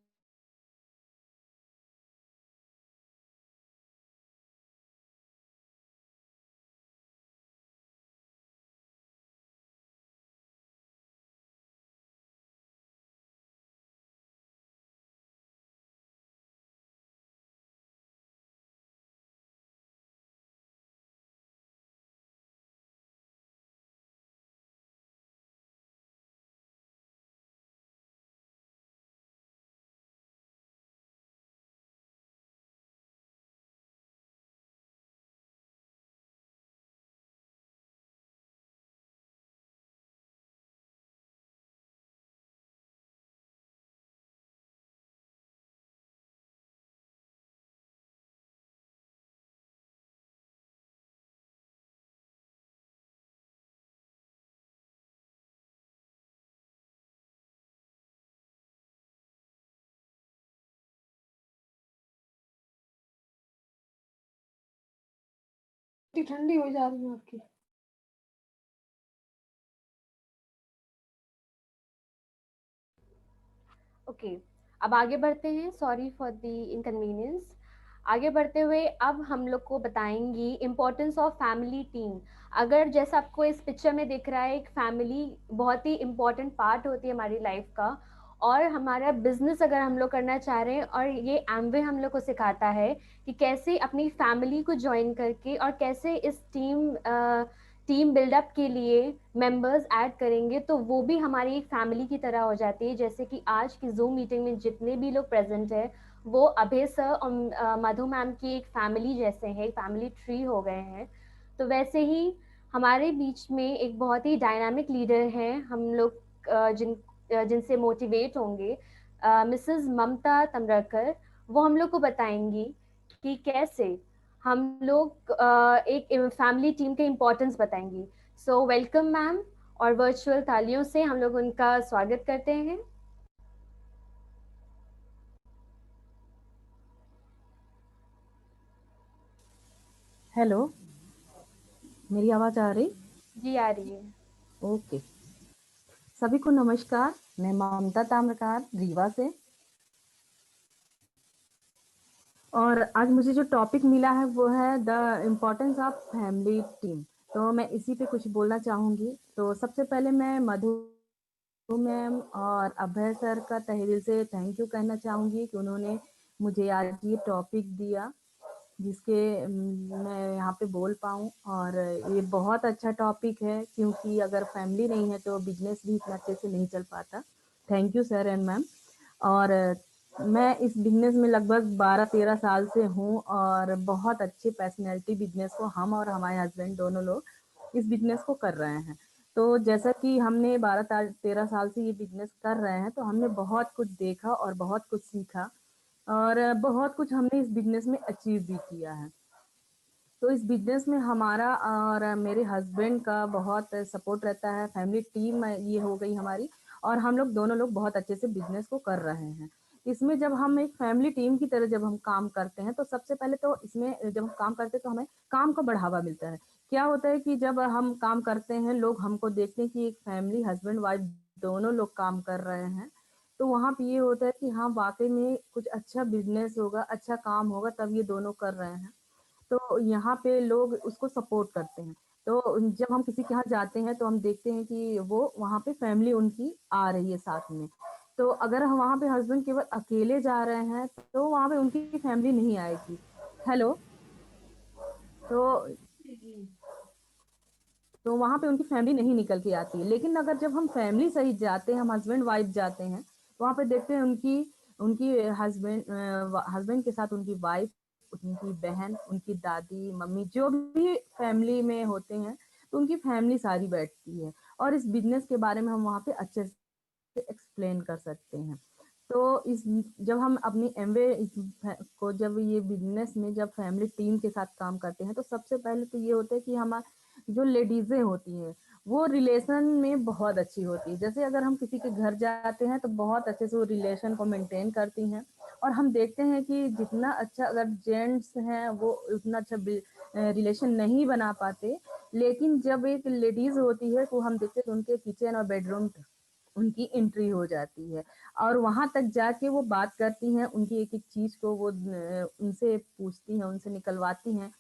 ठंडी हो जा रही है आपकी। ओके, अब आगे बढ़ते हैं। Sorry for the inconvenience. आगे बढ़ते हुए अब हम लोग को बताएंगी इम्पोर्टेंस ऑफ फैमिली टीम। अगर जैसा आपको इस पिक्चर में दिख रहा है, एक फैमिली बहुत ही इम्पोर्टेंट पार्ट होती है हमारी लाइफ का। और हमारा बिजनेस अगर हम लोग करना चाह रहे हैं, और ये एमवे हम लोग को सिखाता है कि कैसे अपनी फैमिली को ज्वाइन करके और कैसे इस टीम बिल्डअप के लिए मेंबर्स ऐड करेंगे, तो वो भी हमारी एक फैमिली की तरह हो जाती है। जैसे कि आज की जूम मीटिंग में जितने भी लोग प्रेजेंट है, वो अभय सर और मधु मैम की एक फैमिली जैसे हैं, फैमिली ट्री हो गए हैं। तो वैसे ही हमारे बीच में एक बहुत ही डायनामिक लीडर है, हम लोग जिनसे मोटिवेट होंगे, मिसेस ममता तमरकर। वो हम लोग को बताएंगी कि कैसे हम लोग एक फैमिली टीम के इम्पोर्टेंस बताएंगी। सो वेलकम मैम, और वर्चुअल तालियों से हम लोग उनका स्वागत करते हैं। हेलो, मेरी आवाज आ रही? जी आ रही है। ओके, सभी को नमस्कार। मैं ममता ताम्रकार रीवा से, और आज मुझे जो टॉपिक मिला है वो है the importance of family team. तो मैं इसी पे कुछ बोलना चाहूँगी। तो सबसे पहले मैं मधु मैम और अभय सर का तहे दिल से थैंक यू कहना चाहूँगी कि उन्होंने मुझे आज ये टॉपिक दिया जिसके मैं यहाँ पे बोल पाऊँ। और ये बहुत अच्छा टॉपिक है, क्योंकि अगर फैमिली नहीं है तो बिजनेस भी इतना अच्छे से नहीं चल पाता। Thank you sir and ma'am. और मैं इस बिजनेस में लगभग 12-13 साल से हूँ, और बहुत अच्छी पर्सनैलिटी बिजनेस को हम और हमारे हस्बैंड दोनों लोग इस बिजनेस को कर रहे हैं। तो जैसा कि हमने 12-13 साल से ये बिजनेस कर रहे हैं, तो हमने बहुत कुछ देखा और बहुत कुछ सीखा, और बहुत कुछ हमने इस बिजनेस में अचीव भी किया है। तो इस बिजनेस में हमारा और मेरे हस्बैंड का बहुत सपोर्ट रहता है। फैमिली टीम ये हो गई हमारी, और हम लोग दोनों लोग बहुत अच्छे से बिजनेस को कर रहे हैं। इसमें जब हम एक फैमिली टीम की तरह जब हम काम करते हैं तो सबसे पहले तो इसमें जब हम काम करते हैं तो हमें काम का बढ़ावा मिलता है। क्या होता है कि जब हम काम करते हैं, लोग हमको देखते हैं कि एक फैमिली हस्बैंड वाइफ दोनों लोग काम कर रहे हैं, तो वहाँ पे ये होता है कि हाँ वाकई में कुछ अच्छा बिजनेस होगा, अच्छा काम होगा, तब ये दोनों कर रहे हैं। तो यहाँ पे लोग उसको सपोर्ट करते हैं। तो जब हम किसी के यहाँ जाते हैं तो हम देखते हैं कि वो वहाँ पे फैमिली उनकी आ रही है साथ में। तो अगर हम वहाँ पे हस्बैंड केवल अकेले जा रहे हैं तो वहाँ पे उनकी फैमिली नहीं आएगी। हेलो। तो वहाँ पे उनकी फैमिली नहीं निकल के आती है। लेकिन अगर जब हम फैमिली सहित जाते हैं, हम हस्बैंड वाइफ जाते हैं, तो वहाँ पे देखते हैं उनकी उनकी हस्बैंड के साथ उनकी वाइफ, उनकी बहन, उनकी दादी, मम्मी, जो भी फैमिली में होते हैं, तो उनकी फैमिली सारी बैठती है और इस बिजनेस के बारे में हम वहाँ पे अच्छे से एक्सप्लेन कर सकते हैं। तो इस जब हम अपनी एमवे को जब ये बिजनेस में जब फैमिली टीम के साथ काम करते हैं तो सबसे पहले तो ये होता है कि हम जो लेडीजें होती हैं वो रिलेशन में बहुत अच्छी होती है। जैसे अगर हम किसी के घर जाते हैं तो बहुत अच्छे से वो रिलेशन को मेंटेन करती हैं। और हम देखते हैं कि जितना अच्छा अगर जेंट्स हैं वो उतना अच्छा रिलेशन नहीं बना पाते, लेकिन जब एक लेडीज होती है तो हम देखते हैं तो उनके किचन और बेडरूम उनकी एंट्री हो जाती है और वहां तक जाके वो बात करती हैं, उनकी एक एक चीज को वो उनसे पूछती हैं, उनसे निकलवाती हैं।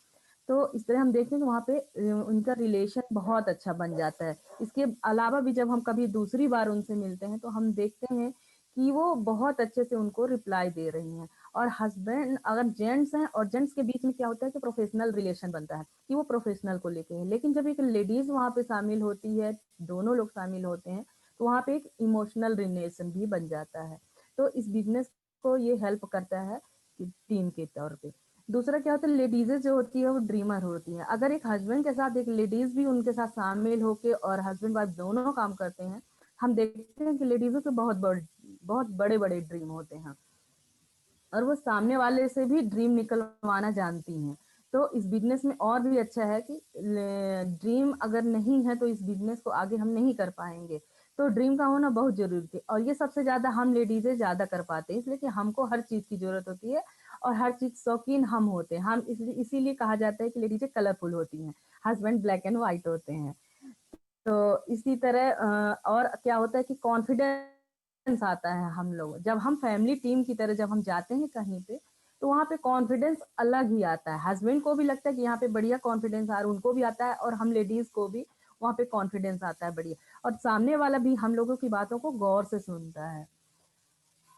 तो इस तरह हम देखते हैं कि वहाँ पे उनका रिलेशन बहुत अच्छा बन जाता है। इसके अलावा भी जब हम कभी दूसरी बार उनसे मिलते हैं तो हम देखते हैं कि वो बहुत अच्छे से उनको रिप्लाई दे रही हैं। और हस्बैंड अगर जेंट्स हैं और जेंट्स के बीच में क्या होता है कि प्रोफेशनल रिलेशन बनता है कि वो प्रोफेशनल को लेके है। लेकिन जब एक लेडीज वहाँ पे शामिल होती है, दोनों लोग शामिल होते हैं, तो वहाँ पे एक इमोशनल रिलेशन भी बन जाता है। तो इस बिजनेस को ये हेल्प करता है टीम के तौर पे। दूसरा क्या होता है, लेडीजें जो होती है वो ड्रीमर होती हैं। अगर एक हस्बैंड के साथ एक लेडीज भी उनके साथ शामिल होके और हस्बैंड वाइफ दोनों काम करते हैं, हम देखते हैं कि लेडीजों के बहुत बड़े बड़े ड्रीम होते हैं और वो सामने वाले से भी ड्रीम निकलवाना जानती हैं। तो इस बिजनेस में और भी अच्छा है कि ड्रीम अगर नहीं है तो इस बिजनेस को आगे हम नहीं कर पाएंगे। तो ड्रीम का होना बहुत जरूरी है और ये सबसे ज्यादा हम लेडीजें ज्यादा कर पाते हैं, इसलिए कि हमको हर चीज की जरूरत होती है और हर चीज शौकीन हम होते हैं। हम इसलिए इसीलिए कहा जाता है कि लेडीजें कलरफुल होती हैं, हस्बैंड ब्लैक एंड व्हाइट होते हैं। तो इसी तरह और क्या होता है कि कॉन्फिडेंस आता है। हम लोग जब हम फैमिली टीम की तरह जब हम जाते हैं कहीं पे तो वहाँ पे कॉन्फिडेंस अलग ही आता है। हस्बैंड को भी लगता है कि यहाँ पे बढ़िया कॉन्फिडेंस आ रहा है, उनको भी आता है और हम लेडीज को भी वहाँ पे कॉन्फिडेंस आता है बढ़िया। और सामने वाला भी हम लोगों की बातों को गौर से सुनता है।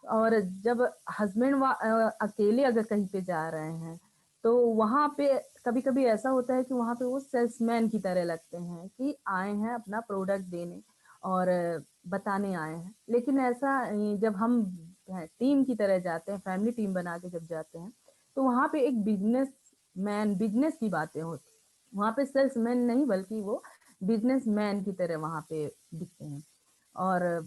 और जब हस्बैंड अकेले अगर कहीं पे जा रहे हैं तो वहां पे कभी कभी ऐसा होता है कि वहां पे वो सेल्समैन की तरह लगते हैं कि आए हैं अपना प्रोडक्ट देने और बताने आए हैं। लेकिन ऐसा जब हम टीम की तरह जाते हैं, फैमिली टीम बना के जब जाते हैं, तो वहां पे एक बिजनेस की बातें होती, वहां पे सेल्समैन नहीं बल्कि वो बिजनेसमैन की तरह वहां पे दिखते हैं। और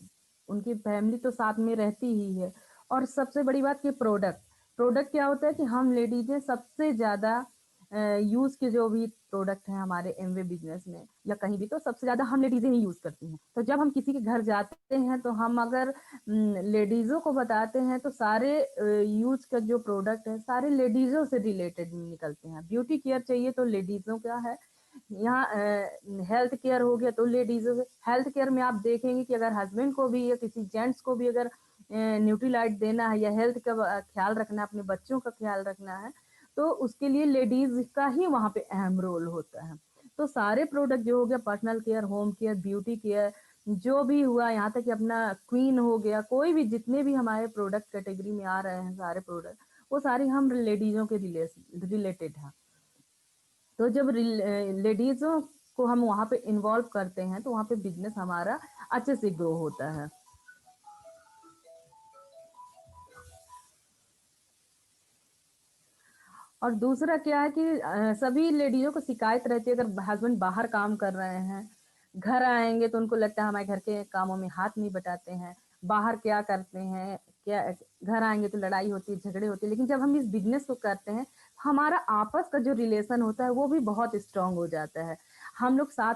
उनकी फैमिली तो साथ में रहती ही है। और सबसे बड़ी बात कि प्रोडक्ट क्या होता है कि हम लेडीजें सबसे ज्यादा यूज के जो भी प्रोडक्ट हैं हमारे एमवे बिजनेस में या कहीं भी, तो सबसे ज्यादा हम लेडीजें ही यूज करती हैं। तो जब हम किसी के घर जाते हैं तो हम अगर लेडीजों को बताते हैं तो सारे यूज का जो प्रोडक्ट है सारे लेडीजों से रिलेटेड निकलते हैं। ब्यूटी केयर चाहिए तो लेडीजों का है, यहाँ हेल्थ केयर हो गया तो लेडीज। हेल्थ केयर में आप देखेंगे कि अगर हस्बैंड को भी या किसी जेंट्स को भी अगर न्यूट्रीलाइट देना है या हेल्थ का ख्याल रखना है, अपने बच्चों का ख्याल रखना है, तो उसके लिए लेडीज का ही वहाँ पे अहम रोल होता है। तो सारे प्रोडक्ट जो हो गया, personal care, home care, beauty care, जो भी हुआ, यहाँ तक कि अपना क्वीन हो गया, कोई भी जितने भी हमारे प्रोडक्ट कैटेगरी में आ रहे हैं सारे प्रोडक्ट, वो सारी हम लेडीजों के रिलेटेड है। तो जब लेडीजों को हम वहाँ पे इन्वॉल्व करते हैं तो वहाँ पे बिजनेस हमारा अच्छे से ग्रो होता है। और दूसरा क्या है कि सभी लेडीजों को शिकायत रहती है, अगर हस्बैंड बाहर काम कर रहे हैं, घर आएंगे तो उनको लगता है हमारे घर के कामों में हाथ नहीं बटाते हैं, बाहर क्या करते हैं, क्या घर आएंगे तो लड़ाई होती है, झगड़े होते हैं। लेकिन जब हम इस बिजनेस को करते हैं, हमारा आपस का जो रिलेशन होता है वो भी बहुत स्ट्रांग हो जाता है। हम लोग साथ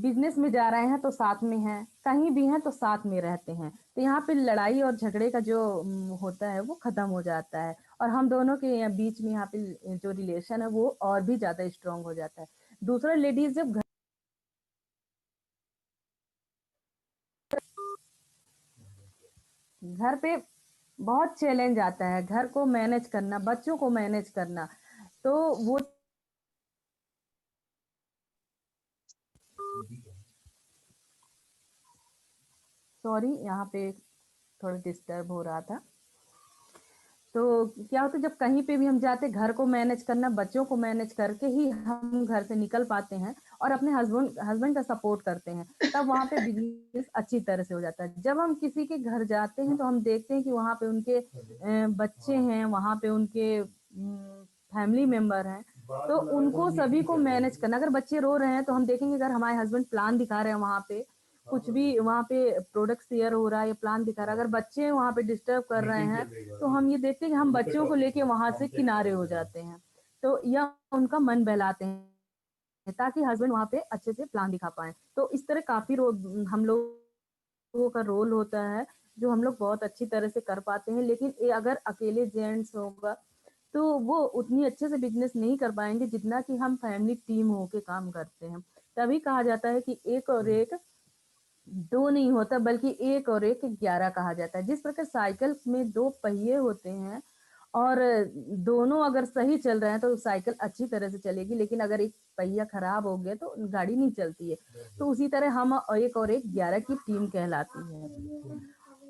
बिजनेस में जा रहे हैं तो साथ में हैं, कहीं भी हैं तो साथ में रहते हैं, तो यहाँ पे लड़ाई और झगड़े का जो होता है वो खत्म हो जाता है, और हम दोनों के बीच में यहाँ पे जो रिलेशन है वो और भी ज्यादा स्ट्रांग हो जाता है। दूसरा, लेडीज जब घर पे बहुत चैलेंज आता है, घर को मैनेज करना, बच्चों को मैनेज करना, तो वो सॉरी यहाँ पे थोड़ा डिस्टर्ब हो रहा था। तो क्या होता है, जब कहीं पे भी हम जाते, घर को मैनेज करना, बच्चों को मैनेज करके ही हम घर से निकल पाते हैं और अपने हस्बैंड का सपोर्ट करते हैं, तब वहाँ पे बिजनेस अच्छी तरह से हो जाता है। जब हम किसी के घर जाते हैं तो हम देखते हैं कि वहाँ पे उनके बच्चे हैं, वहाँ पे उनके फैमिली मेंबर हैं, तो उनको सभी को मैनेज करना। अगर बच्चे रो रहे हैं तो हम देखेंगे, अगर हमारे हस्बैंड प्लान दिखा रहे हैं वहाँ पे, कुछ भी वहाँ पे प्रोडक्ट शेयर हो रहा है या प्लान दिखा रहा है, अगर बच्चे वहाँ पे डिस्टर्ब कर रहे हैं तो हम ये देखते हैं कि हम बच्चों को लेके वहां से किनारे हो जाते हैं, तो यह उनका मन बहलाते हैं ताकि हस्बैंड वहाँ पे अच्छे से प्लान दिखा पाए। तो इस तरह काफी हम लोगों का रोल होता है जो हम लोग बहुत अच्छी तरह से कर पाते हैं, लेकिन ये अगर अकेले जेंट्स होगा तो वो उतनी अच्छे से बिजनेस नहीं कर पाएंगे जितना कि हम फैमिली टीम होके काम करते हैं। तभी कहा जाता है कि एक और एक दो नहीं होता, बल्कि एक और एक 11 कहा जाता है। जिस प्रकार साइकिल में दो पहिए होते हैं और दोनों अगर सही चल रहे हैं तो साइकिल अच्छी तरह से चलेगी, लेकिन अगर एक पहिया खराब हो गया तो गाड़ी नहीं चलती है। तो उसी तरह हम एक और एक 11 की टीम कहलाती है।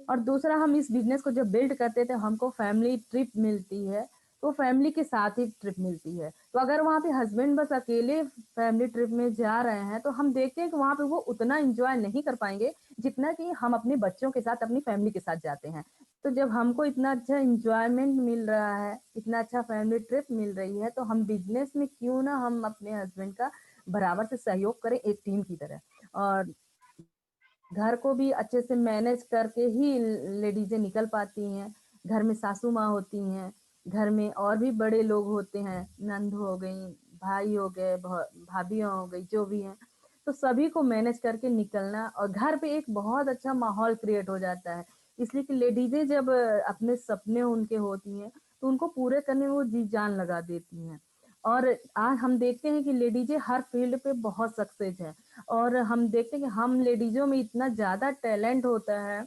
और दूसरा, हम इस बिजनेस को जब बिल्ड करते थे हमको फैमिली ट्रिप मिलती है, तो फैमिली के साथ ही ट्रिप मिलती है। तो अगर वहाँ पे हस्बैंड बस अकेले फैमिली ट्रिप में जा रहे हैं तो हम देखते हैं कि वहाँ पे वो उतना एंजॉय नहीं कर पाएंगे जितना कि हम अपने बच्चों के साथ, अपनी फैमिली के साथ जाते हैं। तो जब हमको इतना अच्छा एंजॉयमेंट मिल रहा है, इतना अच्छा फैमिली ट्रिप मिल रही है, तो हम बिजनेस में क्यों ना हम अपने हस्बैंड का बराबर से सहयोग करें एक टीम की तरह। और घर को भी अच्छे से मैनेज करके ही लेडीजें निकल पाती हैं। घर में सासू माँ होती हैं, घर में और भी बड़े लोग होते हैं, नंद हो गई, भाई हो गए, भाभियाँ हो गई, जो भी हैं, तो सभी को मैनेज करके निकलना, और घर पे एक बहुत अच्छा माहौल क्रिएट हो जाता है। इसलिए कि लेडीजें जब अपने सपने उनके होती हैं तो उनको पूरे करने में वो जी जान लगा देती हैं। और आज हम देखते हैं कि लेडीजें हर फील्ड पे बहुत सक्सेस है, और हम देखते हैं कि हम लेडीजों में इतना ज्यादा टैलेंट होता है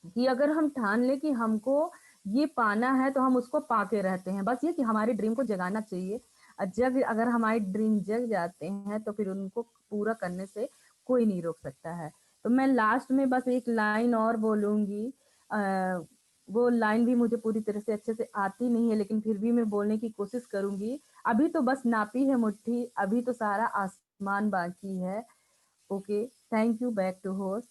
कि अगर हम ठान ले कि हमको ये पाना है तो हम उसको पाके रहते हैं। बस ये कि हमारी ड्रीम को जगाना चाहिए, और जग अगर हमारी ड्रीम जग जाते हैं तो फिर उनको पूरा करने से कोई नहीं रोक सकता है। तो मैं लास्ट में बस एक लाइन और बोलूंगी, वो लाइन भी मुझे पूरी तरह से अच्छे से आती नहीं है, लेकिन फिर भी मैं बोलने की कोशिश करूंगी। अभी तो बस नापी है मुट्ठी, अभी तो सारा आसमान बाकी है। Okay, thank you, back to host.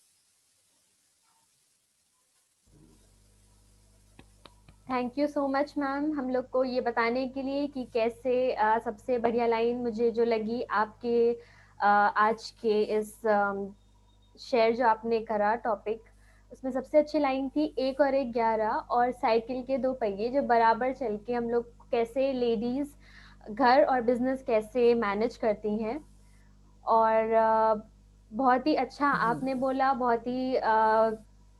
Thank you so much ma'am, हम लोग को ये बताने के लिए कि कैसे सबसे बढ़िया लाइन मुझे जो लगी आपके आज के इस शेयर जो आपने करा टॉपिक, उसमें सबसे अच्छी लाइन थी एक और एक 11 और साइकिल के दो पहिए जो बराबर चल के हम लोग कैसे लेडीज घर और बिजनेस कैसे मैनेज करती हैं। और बहुत ही अच्छा आपने बोला, बहुत ही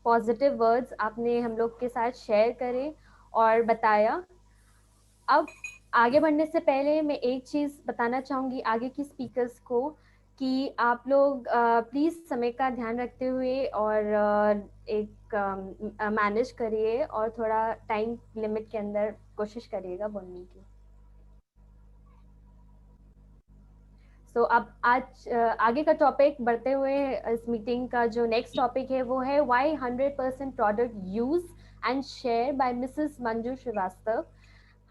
पॉजिटिव वर्ड्स आपने हम लोग के साथ शेयर करे और बताया। अब आगे बढ़ने से पहले मैं एक चीज बताना चाहूंगी आगे की स्पीकर्स को कि आप लोग प्लीज समय का ध्यान रखते हुए और एक मैनेज करिए और थोड़ा टाइम लिमिट के अंदर कोशिश करिएगा बोलने की। सो अब आज आगे का टॉपिक बढ़ते हुए इस मीटिंग का जो नेक्स्ट टॉपिक है वो है why 100% product use and share by Mrs Manju Shrivastava.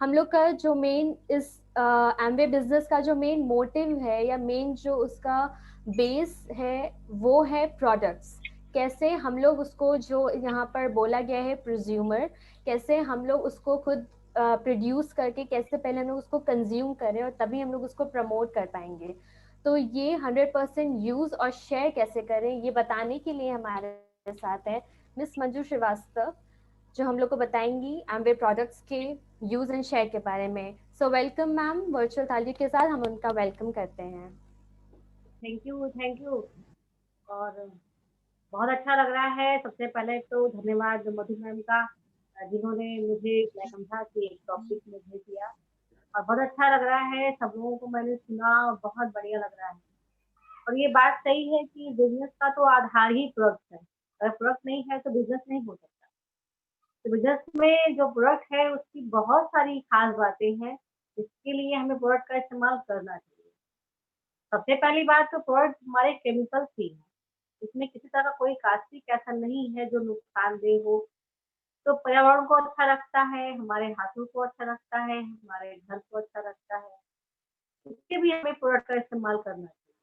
हम लोग का जो मेन इस एमवे बिजनेस का जो मेन मोटिव है या मेन जो उसका बेस है वो है प्रोडक्ट्स। कैसे हम लोग उसको जो यहाँ पर बोला गया है प्रोज्यूमर, कैसे हम लोग उसको खुद प्रोड्यूस करके कैसे पहले हम लोग उसको कंज्यूम करें और तभी हम लोग उसको प्रमोट कर पाएंगे। तो ये 100% यूज और शेयर कैसे करें ये बताने के लिए हमारे साथ है मिस मंजू श्रीवास्तव, जो हम लोग को बताएंगी एमवे प्रोडक्ट्स के यूज एंड शेयर के बारे में। सो वेलकम मैम, वर्चुअल तालियों के साथ हम उनका वेलकम करते हैं। Thank you. और बहुत अच्छा लग रहा है। सबसे पहले तो धन्यवाद मधु मैम का, जिन्होंने मुझे मैं समझा कि एक टॉपिक मुझे दिया, और बहुत अच्छा लग रहा है। सब लोगों को मैंने सुना और बहुत बढ़िया लग रहा है। और ये बात सही है कि बिजनेस का तो आधार ही प्रोडक्ट है। अगर प्रोडक्ट नहीं है तो बिजनेस नहीं हो सकता। तो बिजनेस में जो प्रोडक्ट है उसकी बहुत सारी खास बातें हैं, इसके लिए हमें प्रोडक्ट का इस्तेमाल करना चाहिए। सबसे पहली बात तो प्रोडक्ट हमारे केमिकल फ्री है, इसमें किसी तरह का कोई कास्टिक ऐसा नहीं है जो नुकसानदेह हो। तो पर्यावरण को अच्छा रखता है, हमारे हाथों को अच्छा रखता है, हमारे घर को अच्छा रखता है। इसके भी हमें प्रोडक्ट का इस्तेमाल करना चाहिए।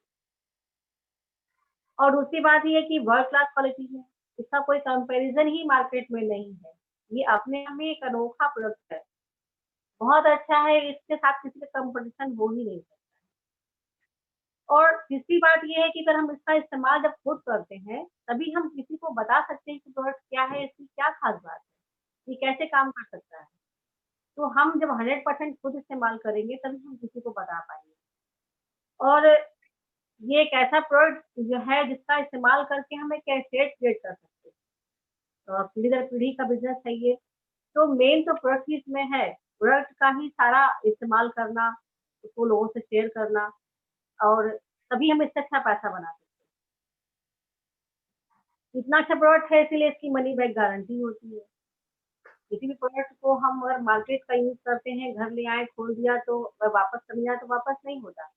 और दूसरी बात ये है कि वर्ल्ड क्लास क्वालिटी है, इसका कोई कंपैरिजन ही मार्केट में नहीं है। ये अपने आप में एक अनोखा प्रोडक्ट है, बहुत अच्छा है, इसके साथ किसी का कंपटीशन हो ही नहीं सकता। और तीसरी बात ये है कि अगर हम इसका इस्तेमाल जब खुद करते हैं, तभी हम किसी को बता सकते हैं कि प्रोडक्ट क्या है, इसकी क्या खास बात है, ये कैसे काम कर सकता है। तो हम जब 100% खुद इस्तेमाल करेंगे तभी हम किसी को बता पाएँगे। और ये एक ऐसा प्रोडक्ट जो है जिसका इस्तेमाल करके हम एक एसेट क्रिएट कर सकते हैं। पीढ़ी दर पीढ़ी का बिज़नेस है ये। तो मेन तो प्रोडक्ट ही इसमें है, प्रोडक्ट का ही सारा इस्तेमाल करना, उसको लोगों से शेयर करना, और तभी हम इससे अच्छा पैसा बना सकते हैं। इतना अच्छा प्रोडक्ट है इसीलिए इसकी मनी बैक गारंटी होती है। किसी भी प्रोडक्ट को हम अगर मार्केट का यूज़ करते हैं, घर ले आए, खोल दिया तो अगर वापस करने जाए तो वापस नहीं होता।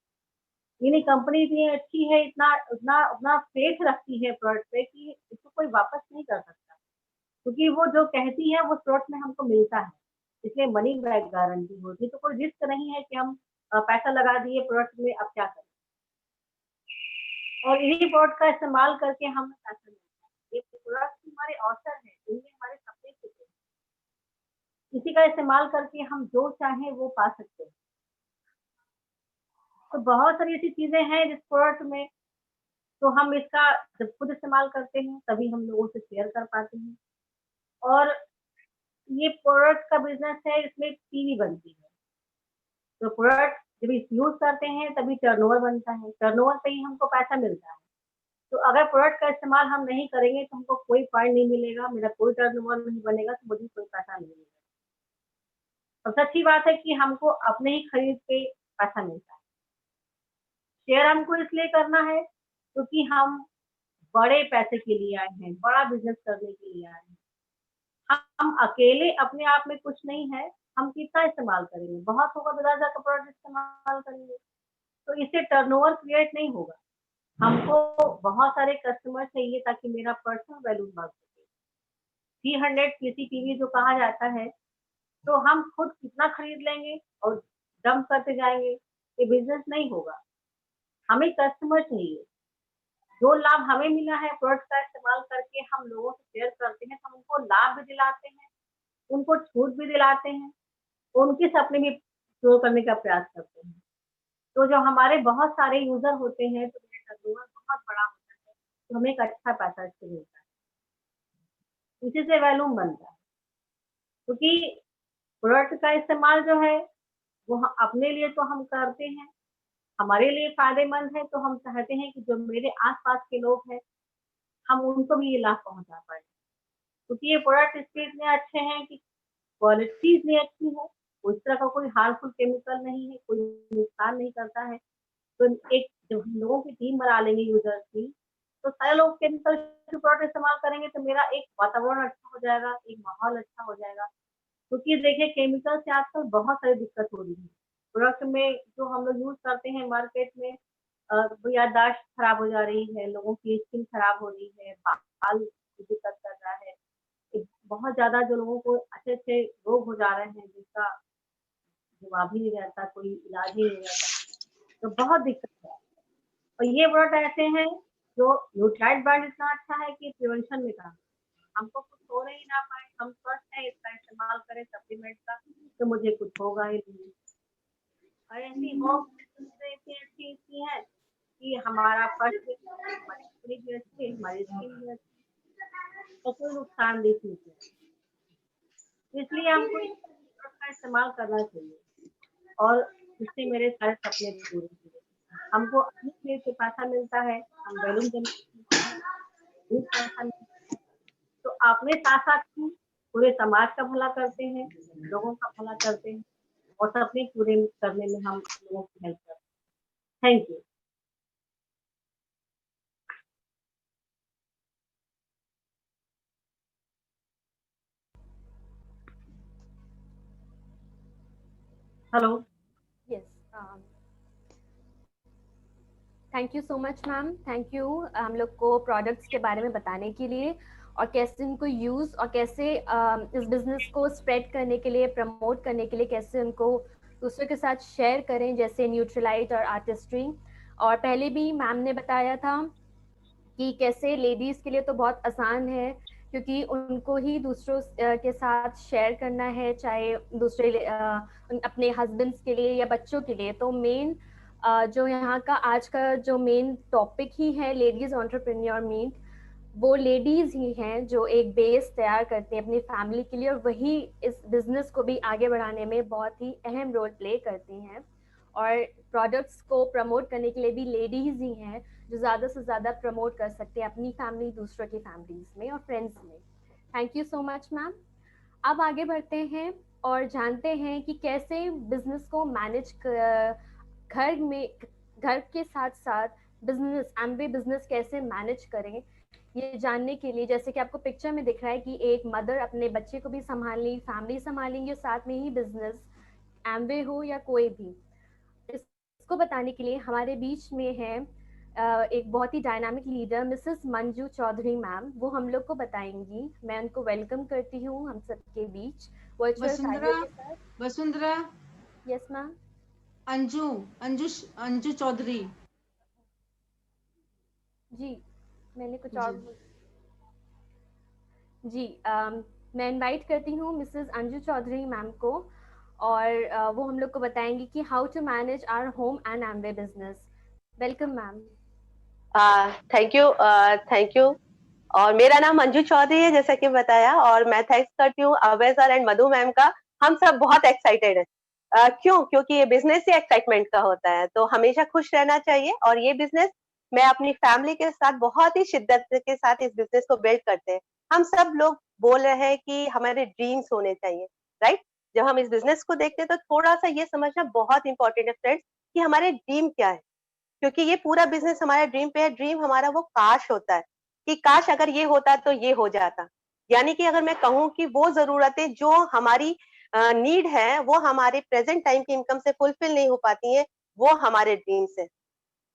ये नहीं, कंपनी इतनी अच्छी है, इतना उतना अपना फेथ रखती है प्रोडक्ट पे कि इसको कोई वापस नहीं कर सकता, क्योंकि वो जो कहती है वो प्रोडक्ट में हमको मिलता है। इसलिए मनी बैक गारंटी होती है, तो कोई रिस्क नहीं है कि हम पैसा लगा दिए प्रोडक्ट में, अब क्या करें। और इन्हीं प्रोडक्ट का इस्तेमाल करके हमें पैसा मिलता है। ये प्रोडक्ट हमारे अवसर है, इनमें हमारे सपने छुपे हैं। इसी का इस्तेमाल करके हम जो चाहें वो पा सकते हैं। तो बहुत सारी ऐसी चीजें हैं जिस प्रोडक्ट में, तो हम इसका जब खुद इस्तेमाल करते हैं तभी हम लोगों से शेयर कर पाते हैं। और ये प्रोडक्ट का बिजनेस है, इसमें पीवी बनती है। तो प्रोडक्ट जब इस यूज करते हैं तभी टर्नओवर बनता है, टर्नओवर पे ही हमको पैसा मिलता है। तो अगर प्रोडक्ट का इस्तेमाल हम नहीं करेंगे तो हमको कोई पॉइंट नहीं मिलेगा, मेरा कोई टर्नओवर नहीं बनेगा, तो मुझे कोई पैसा नहीं मिलेगा। सबसे अच्छी बात है कि हमको अपने ही खरीद पे पैसा मिलता है। शेयर हमको इसलिए करना है क्योंकि हम बड़े पैसे के लिए आए हैं, बड़ा बिजनेस करने के लिए आए हैं। हम अकेले अपने आप में कुछ नहीं है, हम कितना इस्तेमाल करेंगे, बहुत होगा तो 10,000 का प्रोडक्ट इस्तेमाल करेंगे, तो इससे टर्नओवर क्रिएट नहीं होगा। हमको बहुत सारे कस्टमर चाहिए ताकि मेरा पर्सनल वैल्यू बढ़ सके। 300 सीसीटीवी जो कहा जाता है, तो हम खुद कितना खरीद लेंगे और डंप करते जाएंगे, ये बिजनेस नहीं होगा। हमें कस्टमर चाहिए। जो लाभ हमें मिला है प्रोडक्ट का इस्तेमाल करके, हम लोगों से शेयर करते हैं, तो हम उनको लाभ भी दिलाते हैं, उनको छूट भी दिलाते हैं, उनके सपने भी पूरे करने का प्रयास करते हैं। तो जो हमारे बहुत सारे यूज़र होते हैं, तो मेरा टर्नओवर बहुत बड़ा होता है, तो हमें एक अच्छा पैसा इससे मिलता है। इसी से वैल्यूम बनता है, क्योंकि प्रोडक्ट का इस्तेमाल जो है, वो अपने लिए तो हम करते हैं, हमारे लिए फ़ायदेमंद है, तो हम चाहते हैं कि जो मेरे आस-पास के लोग हैं, हम उनको भी ये लाभ पहुँचा पाएँ। क्योंकि ये प्रोडक्ट इसके इतने अच्छे हैं कि क्वालिटी इतनी अच्छी है, उस तरह का कोई हार्मफुल केमिकल नहीं है, कोई नुकसान नहीं करता है। तो एक जब हम लोगों की टीम बना लेंगे यूज़र्स की, तो सारे लोग केमिकल के प्रोडक्ट इस्तेमाल करेंगे, तो मेरा एक वातावरण अच्छा हो जाएगा, एक माहौल अच्छा हो जाएगा। क्योंकि देखिए केमिकल से आजकल बहुत सारी दिक्कत हो रही है। प्रोडक्ट में जो हम लोग यूज़ करते हैं मार्केट में, याददाश्त खराब हो जा रही है, लोगों की स्किन खराब हो रही है, बाल की दिक्कत कर रहा है। एक बहुत ज़्यादा जो लोगों को अच्छे-अच्छे रोग हो जा रहे हैं, जिसका जवाब ही नहीं रहता, कोई इलाज ही नहीं रहता, तो बहुत दिक्कत है। और ये प्रोडक्ट ऐसे हैं जो न्यूट्राइट ब्रांड इतना अच्छा है कि प्रिवेंशन में काम, हमको कुछ हो ही ना पाए, हम स्वस्थ हैं, इसका इस्तेमाल करें सप्लीमेंट का, तो मुझे कुछ होगा ही नहीं। और ऐसी होप इतनी अच्छी है कि हमारा फर्स्ट भी अच्छा है, हमारी शरीर भी अच्छी है, हमारी स्किन भी अच्छी है, तो कोई नुकसान नहीं है। इसलिए हमको इस प्रोडक्ट का इस्तेमाल करना चाहिए, और इससे मेरे सारे सपने भी पूरे हुए। हमको अपनी प्लेट से पैसा मिलता है, हम बैलून जनरेट करते हैं, भी पैसा मिलता है। तो अपने साथ-साथ ही पूरे समाज का भला करते हैं, लोगों का भला करते हैं और सपने पूरे करने में हम लोगों की हेल्प करते हैं। Thank you. Hello. Yes, thank you so much ma'am, thank you हम लोग को प्रोडक्ट्स के बारे में बताने के लिए और कैसे उनको यूज़ और कैसे इस बिज़नेस को स्प्रेड करने के लिए, प्रमोट करने के लिए कैसे उनको दूसरों के साथ शेयर करें, जैसे न्यूट्रलाइट और आर्टिस्ट्री। और पहले भी मैम ने बताया था कि कैसे लेडीज़ के लिए तो बहुत आसान है, क्योंकि उनको ही दूसरों के साथ शेयर करना है, चाहे दूसरे अपने हस्बैंड्स के लिए या बच्चों के लिए। तो मेन जो यहाँ का आज का जो मेन टॉपिक ही है लेडीज एंटरप्रेन्योर मीट, वो लेडीज ही हैं जो एक बेस तैयार करती हैं अपनी फैमिली के लिए, और वही इस बिजनेस को भी आगे बढ़ाने में बहुत ही अहम रोल प्ले करती हैं। और प्रोडक्ट्स को प्रमोट करने के लिए भी लेडीज ही हैं जो ज़्यादा से ज़्यादा प्रमोट कर सकते हैं अपनी फैमिली, दूसरों की फैमिलीज में और फ्रेंड्स में। Thank you so much ma'am. अब आगे बढ़ते हैं और जानते हैं कि कैसे बिजनेस को मैनेज घर में, घर के साथ साथ बिजनेस, एमवे बिजनेस कैसे मैनेज करें। ये जानने के लिए, जैसे कि आपको पिक्चर में दिख रहा है कि एक मदर अपने बच्चे को भी संभाल ली, फैमिली संभालेंगे, साथ में ही बिजनेस, एमवे हो या कोई भी। इसको बताने के लिए हमारे बीच में है एक बहुत ही dynamic leader mrs Manju Chaudhary ma'am, वो हम लोग को बताएंगी। मैं उनको वेलकम करती हूँ हम सबके बीच वर्चुअल वसुंधरा, के साथ। Vasundhara, yes ma'am. अंजू, अंजू, अंजू चौधरी। जी, मैंने कुछ जी। और जी, मैं इनवाइट करती हूँ मिसेस अंजू चौधरी मैम को, और वो हम लोग को बताएंगी कि how to manage our home and Amway business. Welcome ma'am. Thank you, thank you. और मेरा नाम मंजू चौधरी है, जैसा कि बताया, और मैं थैंक्स करती हूँ अवय सर एंड मधु मैम का। हम सब बहुत एक्साइटेड हैं। क्यों? क्योंकि ये बिजनेस ही एक्साइटमेंट का होता है, तो हमेशा खुश रहना चाहिए। और ये बिजनेस मैं अपनी फैमिली के साथ बहुत ही शिद्दत के साथ इस बिजनेस को बिल्ड करते हैं। हम सब लोग बोल रहे हैं कि हमारे ड्रीम्स होने चाहिए, राइट? जब हम इस बिजनेस को देखते हैं तो थोड़ा सा ये समझना बहुत इंपॉर्टेंट है फ्रेंड्स, कि हमारे ड्रीम क्या है। क्योंकि ये पूरा बिजनेस हमारा ड्रीम पे है। ड्रीम हमारा वो काश होता है कि काश अगर ये होता तो ये हो जाता। यानी कि अगर मैं कहूँ कि वो जरूरतें जो हमारी नीड है, वो हमारे प्रेजेंट टाइम की इनकम से फुलफिल नहीं हो पाती हैं, वो हमारे ड्रीम्स है।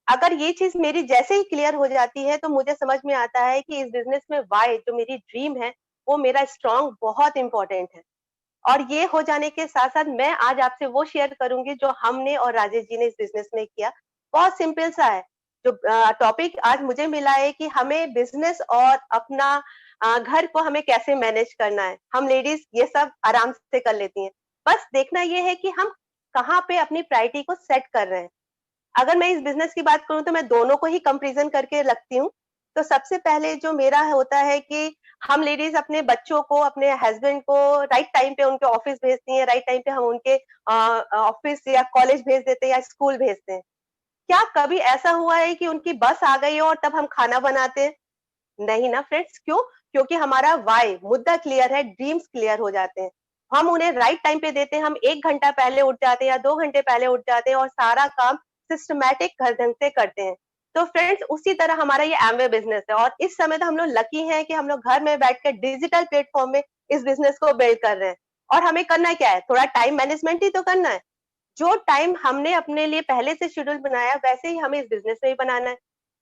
अगर ये चीज मेरी जैसे ही क्लियर हो जाती है तो मुझे समझ में आता है कि इस बिजनेस में वाई, जो मेरी ड्रीम है, वो मेरा स्ट्रॉन्ग बहुत इंपॉर्टेंट है। और ये हो जाने के साथ साथ मैं आज आपसे वो शेयर करूंगी जो हमने और राजेश जी ने इस बिजनेस में किया। बहुत सिंपल सा है। जो टॉपिक आज मुझे मिला है कि हमें बिजनेस और अपना घर को हमें कैसे मैनेज करना है। हम लेडीज ये सब आराम से कर लेती हैं। बस देखना ये है कि हम कहाँ पे अपनी प्रायोरिटी को सेट कर रहे हैं। अगर मैं इस बिजनेस की बात करूं तो मैं दोनों को ही कंपैरिजन करके रखती हूँ। तो सबसे पहले जो मेरा होता है कि हम लेडीज अपने बच्चों को, अपने हस्बैंड को राइट टाइम पे उनके ऑफिस भेजती हैं, राइट टाइम पे हम उनके ऑफिस या कॉलेज भेज देते हैं या स्कूल भेजते हैं। क्या कभी ऐसा हुआ है कि उनकी बस आ गई हो और तब हम खाना बनाते हैं? नहीं ना फ्रेंड्स। क्यों? क्योंकि हमारा वाई, मुद्दा क्लियर है, ड्रीम्स क्लियर हो जाते हैं। हम उन्हें राइट टाइम पे देते हैं। हम 1 घंटा पहले उठ जाते हैं या 2 घंटे पहले उठ जाते हैं और सारा काम सिस्टमैटिक घर ढंग से करते हैं। तो फ्रेंड्स उसी तरह हमारा ये एमवे बिजनेस है, और इस समय तो हम लोग लकी हैं कि हम लोग घर में बैठ कर डिजिटल प्लेटफॉर्म में इस बिजनेस को बिल्ड कर रहे हैं। और हमें करना क्या है? थोड़ा टाइम मैनेजमेंट ही तो करना है। जो टाइम हमने अपने लिए पहले से शेड्यूल बनाया, वैसे ही हमें इस बिजनेस में भी बनाना है।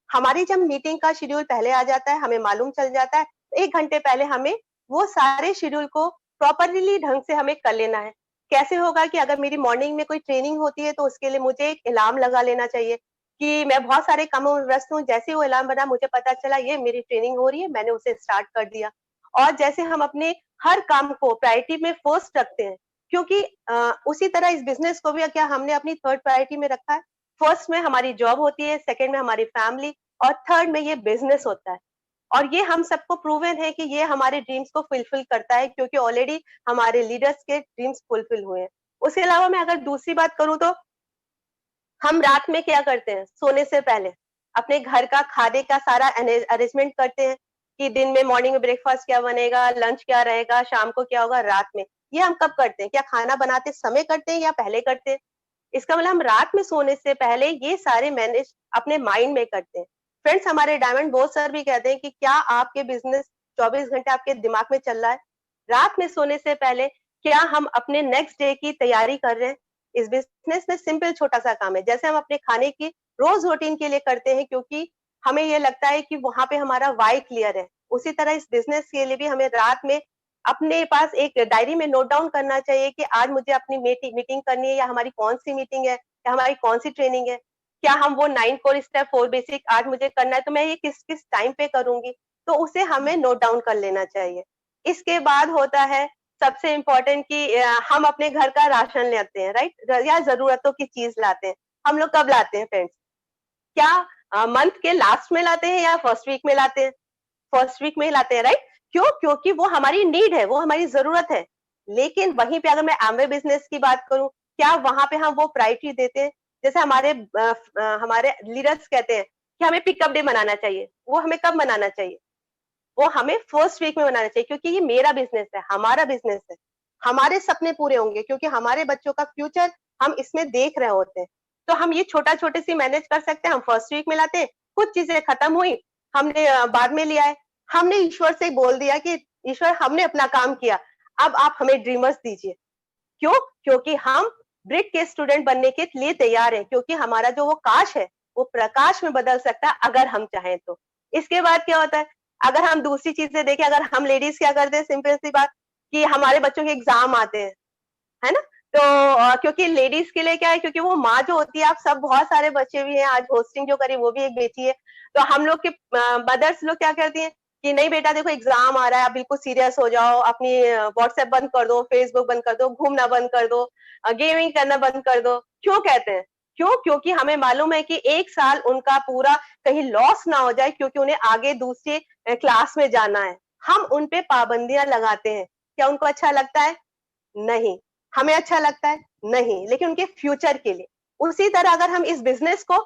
हमारी जब मीटिंग का शेड्यूल पहले आ जाता है, हमें मालूम चल जाता है, 1 घंटे पहले हमें वो सारे शेड्यूल को प्रॉपरली ढंग से हमें कर लेना है। कैसे होगा कि अगर मेरी मॉर्निंग में कोई ट्रेनिंग होती है तो उसके लिए मुझे एक अलार्म लगा लेना चाहिए कि मैं बहुत सारे कामों में व्यस्त हूँ। जैसे ही वो अलार्म बना, मुझे पता चला ये मेरी ट्रेनिंग हो रही है, मैंने उसे स्टार्ट कर दिया। और जैसे हम अपने हर काम को प्रायोरिटी में फर्स्ट रखते हैं, क्योंकि उसी तरह इस बिजनेस को भी क्या हमने अपनी थर्ड प्रायोरिटी में रखा है। फर्स्ट में हमारी जॉब होती है, सेकंड में हमारी फैमिली, और थर्ड में ये बिजनेस होता है। और ये हम सबको प्रूवन है कि ये हमारे ड्रीम्स को फुलफिल करता है, क्योंकि ऑलरेडी हमारे लीडर्स के ड्रीम्स फुलफिल हुए हैं। उसके अलावा मैं अगर दूसरी बात करूं तो हम रात में क्या करते हैं, सोने से पहले अपने घर का खाने का सारा अरेंजमेंट करते हैं कि दिन में मॉर्निंग में ब्रेकफास्ट क्या बनेगा, लंच क्या रहेगा, शाम को क्या होगा, रात में। ये हम कब करते हैं? क्या खाना बनाते समय करते हैं या पहले करते हैं? इसका मतलब हम रात में सोने से पहले ये सारे मैनेज अपने माइंड में करते हैं। फ्रेंड्स, हमारे डायमंड बोस सर भी कहते हैं कि क्या आपके बिजनेस 24 घंटे आपके दिमाग में चल रहा है? रात में सोने से पहले क्या हम अपने नेक्स्ट डे की तैयारी कर रहे हैं? इस बिजनेस में सिंपल छोटा सा काम है, जैसे हम अपने खाने की रोज रूटीन के लिए करते हैं, क्योंकि हमें ये लगता है कि वहां पे हमारा वाई क्लियर है। उसी तरह इस बिजनेस के लिए भी हमें रात में अपने पास एक डायरी में नोट डाउन करना चाहिए कि आज मुझे अपनी मीटिंग करनी है, या हमारी कौन सी मीटिंग है, या हमारी कौन सी ट्रेनिंग है, क्या हम वो 9 कोर स्टेप 4 बेसिक आज मुझे करना है, तो मैं ये किस किस टाइम पे करूंगी, तो उसे हमें नोट डाउन कर लेना चाहिए। इसके बाद होता है सबसे इम्पोर्टेंट कि हम अपने घर का राशन लेते हैं, राइट, या जरूरतों की चीज लाते हैं। हम लोग कब लाते हैं फ्रेंड्स? क्या मंथ के लास्ट में लाते हैं या फर्स्ट वीक में लाते हैं? फर्स्ट वीक में ही लाते हैं, राइट? क्यों? क्योंकि वो हमारी नीड है, वो हमारी जरूरत है। लेकिन वहीं पे अगर मैं एमवे बिजनेस की बात करूं, क्या वहां पे हम वो प्रायोरिटी देते हैं? जैसे हमारे लीडर्स कहते हैं कि हमें पिकअप डे मनाना चाहिए, वो हमें कब मनाना चाहिए? वो हमें फर्स्ट वीक में मनाना चाहिए, क्योंकि ये मेरा बिजनेस है, हमारा बिजनेस है, हमारे सपने पूरे होंगे, क्योंकि हमारे बच्चों का फ्यूचर हम इसमें देख रहे होते हैं। तो हम ये छोटे सी मैनेज कर सकते हैं, हम फर्स्ट वीक में लाते हैं, कुछ चीजें खत्म हुई, हमने बाद में लिया है, हमने ईश्वर से बोल दिया कि ईश्वर हमने अपना काम किया, अब आप हमें ड्रीमर्स दीजिए। क्यों? क्योंकि हम ब्रिक के स्टूडेंट बनने के लिए तैयार हैं, क्योंकि हमारा जो वो काश है वो प्रकाश में बदल सकता है अगर हम चाहें तो। इसके बाद क्या होता है, अगर हम दूसरी चीजें देखें, अगर हम लेडीज क्या करते हैं, सिंपल सी बात कि हमारे बच्चों के एग्जाम आते हैं, है ना? तो क्योंकि लेडीज के लिए क्या है, क्योंकि वो माँ जो होती है, आप सब बहुत सारे बच्चे भी हैं, आज होस्टिंग जो करी वो भी एक बेटी है, तो हम लोग के मदर्स लोग क्या करती हैं कि नहीं बेटा देखो एग्जाम आ रहा है, आप बिल्कुल सीरियस हो जाओ, अपनी व्हाट्सएप बंद कर दो, फेसबुक बंद कर दो, घूमना बंद कर दो, गेमिंग करना बंद कर दो। क्यों कहते हैं? क्यों? क्योंकि हमें मालूम है कि एक साल उनका पूरा कहीं लॉस ना हो जाए, क्योंकि उन्हें आगे दूसरे क्लास में जाना है। हम उन पे पाबंदियां लगाते हैं, क्या उनको अच्छा लगता है? नहीं। हमें अच्छा लगता है? नहीं। लेकिन उनके फ्यूचर के लिए। उसी तरह अगर हम इस बिजनेस को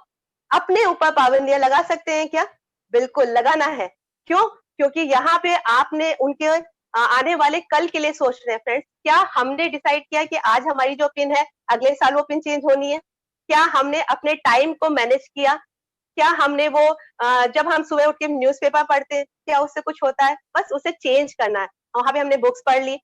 अपने ऊपर पाबंदियां लगा सकते हैं क्या? बिल्कुल लगाना है। क्यों? क्योंकि यहाँ पे आपने उनके आने वाले कल के लिए सोच रहे हैं फ्रेंड्स। क्या हमने डिसाइड किया कि आज हमारी जो पिन है अगले साल वो पिन चेंज होनी है? क्या हमने अपने टाइम को मैनेज किया? क्या हमने वो जब हम सुबह उठ के न्यूज़पेपर पढ़ते हैं, क्या उससे कुछ होता है? बस उसे चेंज करना है। वहां पे हमने बुक्स पढ़ ली,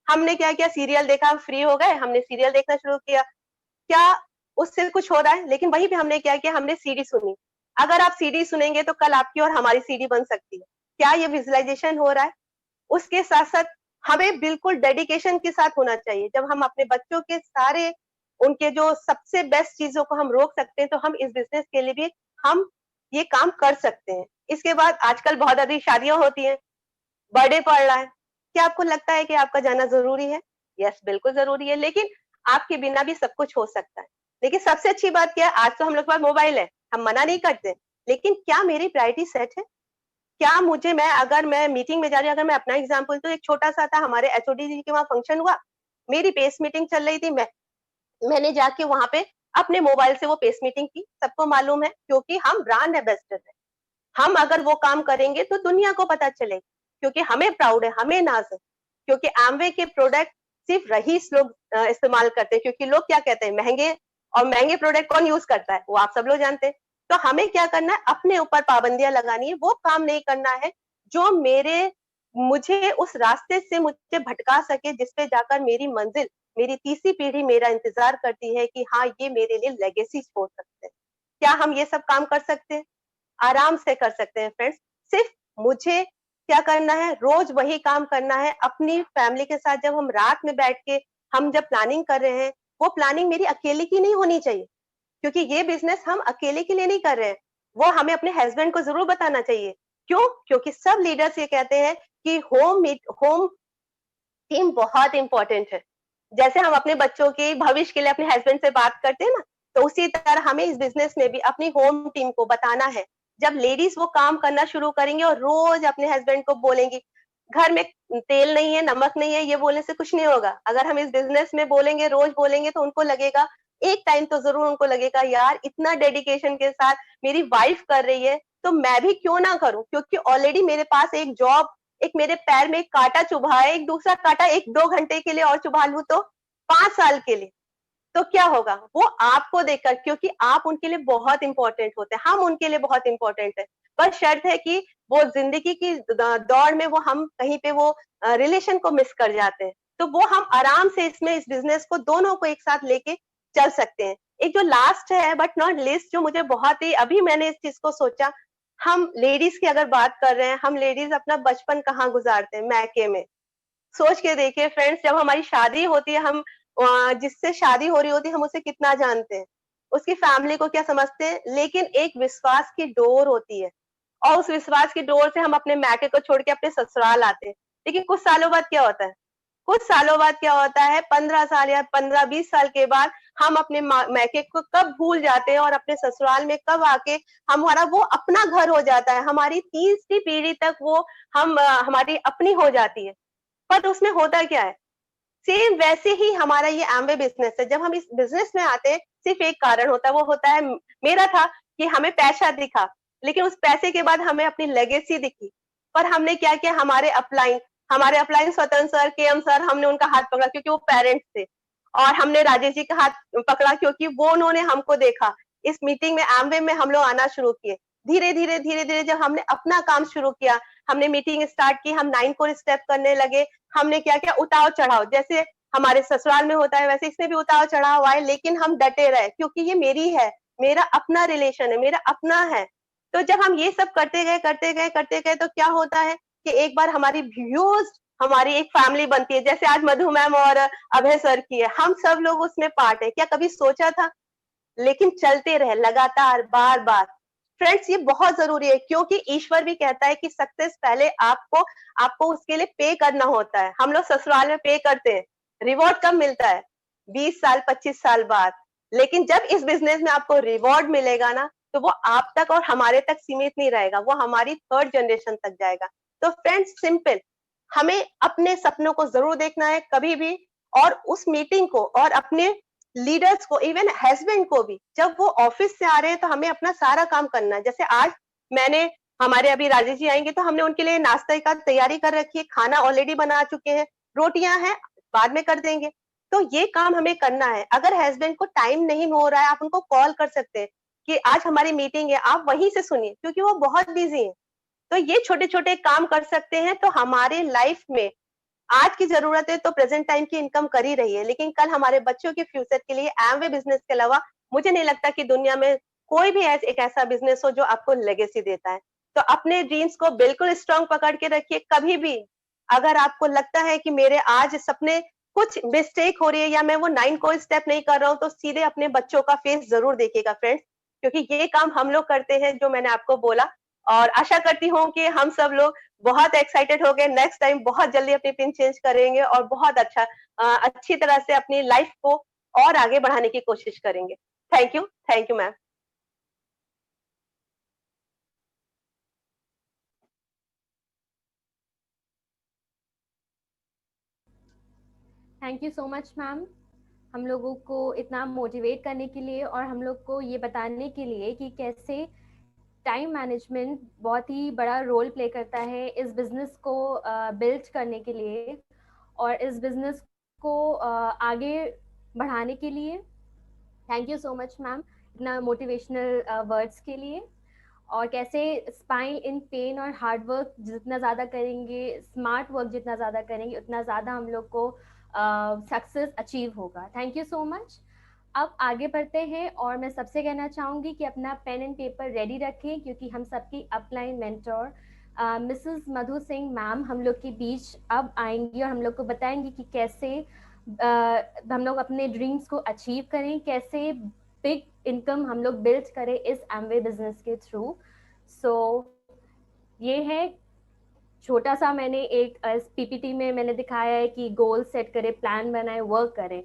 हमने क्या किया, सीरियल देखा, फ्री हो गए, हमने सीरियल देखना शुरू किया, क्या उससे कुछ हो रहा है? लेकिन वहीं पे हमने क्या किया, हमने सीडी सुनी। अगर आप सीडी सुनेंगे तो कल आपकी और हमारी सीडी बन सकती है। क्या ये विजुअलाइजेशन हो रहा है? उसके साथ साथ हमें बिल्कुल डेडिकेशन के साथ होना चाहिए। जब हम अपने बच्चों के सारे उनके जो सबसे बेस्ट चीजों को हम रोक सकते हैं, तो हम इस बिजनेस के लिए भी हम ये काम कर सकते हैं। इसके बाद आजकल बहुत अधिक शादियां होती हैं, बर्थडे पड़ रहा है, क्या आपको लगता है कि आपका जाना जरूरी है? यस, बिल्कुल जरूरी है, लेकिन आपके बिना भी सब कुछ हो सकता है। लेकिन सबसे अच्छी बात क्या है, आज तो हम लोग के पास मोबाइल है, हम मना नहीं करते, लेकिन क्या मेरी प्रायोरिटी सेट है? क्या मुझे अगर मैं मीटिंग में जा रही हूँ, अगर मैं अपना एग्जाम्पल तो एक छोटा सा था, हमारे एचओडी जी के वहाँ फंक्शन हुआ, मेरी पेस मीटिंग चल रही थी, मैंने जाके वहां पे अपने मोबाइल से वो पेस मीटिंग की। सबको मालूम है, क्योंकि हम ब्रांड एम्बेसडर है, हम अगर वो काम करेंगे तो दुनिया को पता चलेगा, क्योंकि हमें प्राउड है, हमें नाज है, क्योंकि एमवे के प्रोडक्ट सिर्फ रईस लोग इस्तेमाल करते हैं, क्योंकि लोग क्या कहते हैं, महंगे, और महंगे प्रोडक्ट कौन यूज करता है, वो आप सब लोग जानते हैं। तो हमें क्या करना है, अपने ऊपर पाबंदियां लगानी है, वो काम नहीं करना है जो मुझे उस रास्ते से मुझे भटका सके, जिसपे जाकर मेरी मंजिल, मेरी तीसरी पीढ़ी मेरा इंतजार करती है कि हाँ ये मेरे लिए लेगेसी छोड़ सकते हैं। क्या हम ये सब काम कर सकते हैं? आराम से कर सकते हैं फ्रेंड्स। सिर्फ मुझे क्या करना है, रोज वही काम करना है। अपनी फैमिली के साथ जब हम रात में बैठ के हम जब प्लानिंग कर रहे हैं, वो प्लानिंग मेरी अकेले की नहीं होनी चाहिए, क्योंकि ये बिजनेस हम अकेले के लिए नहीं कर रहे हैं, वो हमें अपने हस्बैंड को जरूर बताना चाहिए। क्यों? क्योंकि सब लीडर्स ये कहते हैं कि होम टीम बहुत इंपॉर्टेंट है। जैसे हम अपने बच्चों के भविष्य के लिए अपने हस्बैंड से बात करते हैं ना, तो उसी तरह हमें इस बिजनेस में भी अपनी होम टीम को बताना है। जब लेडीज वो काम करना शुरू करेंगे और रोज अपने हस्बैंड को बोलेंगी, घर में तेल नहीं है, नमक नहीं है, ये बोलने से कुछ नहीं होगा। अगर हम इस बिजनेस में बोलेंगे, रोज बोलेंगे, तो उनको लगेगा एक टाइम तो जरूर उनको लगेगा यार इतना डेडिकेशन के साथ मेरी वाइफ कर रही है तो मैं भी क्यों ना करूं, क्योंकि ऑलरेडी मेरे पास एक जॉब, एक मेरे पैर में एक कांटा चुभा है, एक दूसरा कांटा 1-2 घंटे के लिए और चुभा लूं तो 5 साल के लिए, तो क्या होगा? वो आपको देखकर, क्योंकि आप उनके लिए बहुत इंपॉर्टेंट होते हैं, हम उनके लिए बहुत इंपॉर्टेंट है। पर शर्त है कि वो जिंदगी की दौड़ में वो हम कहीं पे वो रिलेशन को मिस कर जाते हैं, तो वो हम आराम से इसमें इस बिजनेस को दोनों को एक साथ लेके चल सकते हैं। एक जो लास्ट है बट नॉट लिस्ट, जो मुझे बहुत ही अभी मैंने इस चीज को सोचा, हम लेडीज की अगर बात कर रहे हैं, हम लेडीज अपना बचपन कहाँ गुजारते हैं? मैके में। सोच के देखिए फ्रेंड्स, जब हमारी शादी होती है, हम जिससे शादी हो रही होती है हम उसे कितना जानते हैं, उसकी फैमिली को क्या समझते हैं, लेकिन एक विश्वास की डोर होती है और उस विश्वास की डोर से हम अपने मैके को छोड़ के अपने ससुराल आते हैं। लेकिन कुछ सालों बाद क्या होता है? कुछ सालों बाद क्या होता है, 15 साल या 15-20 साल के बाद हम अपने मैके को कब भूल जाते हैं और अपने ससुराल में कब आके हमारा वो अपना घर हो जाता है, हमारी तीसरी पीढ़ी तक वो हम हमारी अपनी हो जाती है। पर उसमें होता क्या है, सेम वैसे ही हमारा ये एमवे बिजनेस है। जब हम इस बिजनेस में आते हैं, सिर्फ एक कारण होता है, वो होता है मेरा था कि हमें पैसा दिखा, लेकिन उस पैसे के बाद हमें अपनी लेगेसी दिखी। पर हमने क्या किया, हमारे अपलाइन स्वतंत्र सर, केएम सर, हमने उनका हाथ पकड़ा क्योंकि वो पेरेंट्स थे, और हमने राजेश जी का हाथ पकड़ा क्योंकि वो उन्होंने हमको देखा। इस मीटिंग में एमवे में हम लोग आना शुरू किए। धीरे धीरे धीरे धीरे जब हमने अपना काम शुरू किया, हमने मीटिंग स्टार्ट की, हम 9 कोर स्टेप करने लगे। हमने क्या किया, उतार चढ़ाव, जैसे हमारे ससुराल में होता है वैसे इसमें भी उतार चढ़ाव आए, लेकिन हम डटे रहे क्योंकि ये मेरी है, मेरा अपना रिलेशन है, मेरा अपना है। तो जब हम ये सब करते गए तो क्या होता है कि एक बार हमारी व्यूज, हमारी एक फैमिली बनती है, जैसे आज मधु मैम और अभय सर की है, हम सब लोग उसमें पार्ट है। क्या कभी सोचा था? लेकिन चलते रहे लगातार, बार बार। फ्रेंड्स, ये बहुत जरूरी है, क्योंकि ईश्वर भी कहता है कि सक्सेस पहले आपको उसके लिए पे करना होता है। हम लोग ससुराल में पे करते हैं, रिवॉर्ड कब मिलता है? 20 साल 25 साल बाद। लेकिन जब इस बिजनेस में आपको रिवॉर्ड मिलेगा ना, तो वो आप तक और हमारे तक सीमित नहीं रहेगा, वो हमारी 3rd जनरेशन तक जाएगा। तो फ्रेंड्स, सिंपल, हमें अपने सपनों को जरूर देखना है कभी भी, और उस मीटिंग को और अपने लीडर्स को, इवन हस्बैंड को भी, जब वो ऑफिस से आ रहे हैं तो हमें अपना सारा काम करना है। जैसे आज मैंने, हमारे अभी राजेश जी आएंगे तो हमने उनके लिए नाश्ते का तैयारी कर रखी है, खाना ऑलरेडी बना चुके हैं, रोटियां हैं बाद में कर देंगे। तो ये काम हमें करना है। अगर हस्बैंड को टाइम नहीं हो रहा है, आप उनको कॉल कर सकते हैं कि आज हमारी मीटिंग है, आप वहीं से सुनिए, क्योंकि वो बहुत बिजी है। तो ये छोटे छोटे काम कर सकते हैं, तो हमारे लाइफ में आज की जरूरत है तो प्रेजेंट टाइम की इनकम कर ही रही है, लेकिन कल हमारे बच्चों के फ्यूचर के लिए एमवे बिजनेस के अलावा मुझे नहीं लगता कि दुनिया में कोई भी एक ऐसा बिजनेस हो जो आपको लेगेसी देता है। तो अपने ड्रीम्स को बिल्कुल स्ट्रांग पकड़ के रखिए। कभी भी अगर आपको लगता है कि मेरे आज सपने कुछ मिस्टेक हो रही है या मैं वो 9 को स्टेप नहीं कर रहा हूँ, तो सीधे अपने बच्चों का फेस जरूर देखिएगा फ्रेंड्स, क्योंकि ये काम हम लोग करते हैं जो मैंने आपको बोला। और आशा करती हूँ कि हम सब लोग बहुत एक्साइटेड हो गए, नेक्स्ट टाइम बहुत जल्दी अपनी पिन चेंज करेंगे और बहुत अच्छी तरह से अपनी लाइफ को और आगे बढ़ाने की कोशिश करेंगे। Thank you ma'am. Thank you so much ma'am, हम लोगों को इतना मोटिवेट करने के लिए और हम लोग को ये बताने के लिए कि कैसे टाइम मैनेजमेंट बहुत ही बड़ा रोल प्ले करता है इस बिजनेस को बिल्ड करने के लिए और इस बिजनेस को आगे बढ़ाने के लिए। Thank you so much ma'am इतना मोटिवेशनल वर्ड्स के लिए। और कैसे स्पाइन इन पेन और हार्ड वर्क जितना ज़्यादा करेंगे, स्मार्ट वर्क जितना ज़्यादा करेंगे, उतना ज़्यादा हम लोग को सक्सेस अचीव होगा। Thank you so much. अब आगे बढ़ते हैं और मैं सबसे कहना चाहूँगी कि अपना पेन एंड पेपर रेडी रखें, क्योंकि हम सबकी अपलाइन मेंटोर मिसेस मधु सिंह मैम हम लोग के बीच अब आएंगी और हम लोग को बताएंगी कि कैसे हम लोग अपने ड्रीम्स को अचीव करें, कैसे बिग इनकम हम लोग बिल्ड करें इस एमवे बिजनेस के थ्रू। सो ये है छोटा सा, मैंने एक पीपीटी में मैंने दिखाया है कि गोल सेट करें, प्लान बनाए, वर्क करें,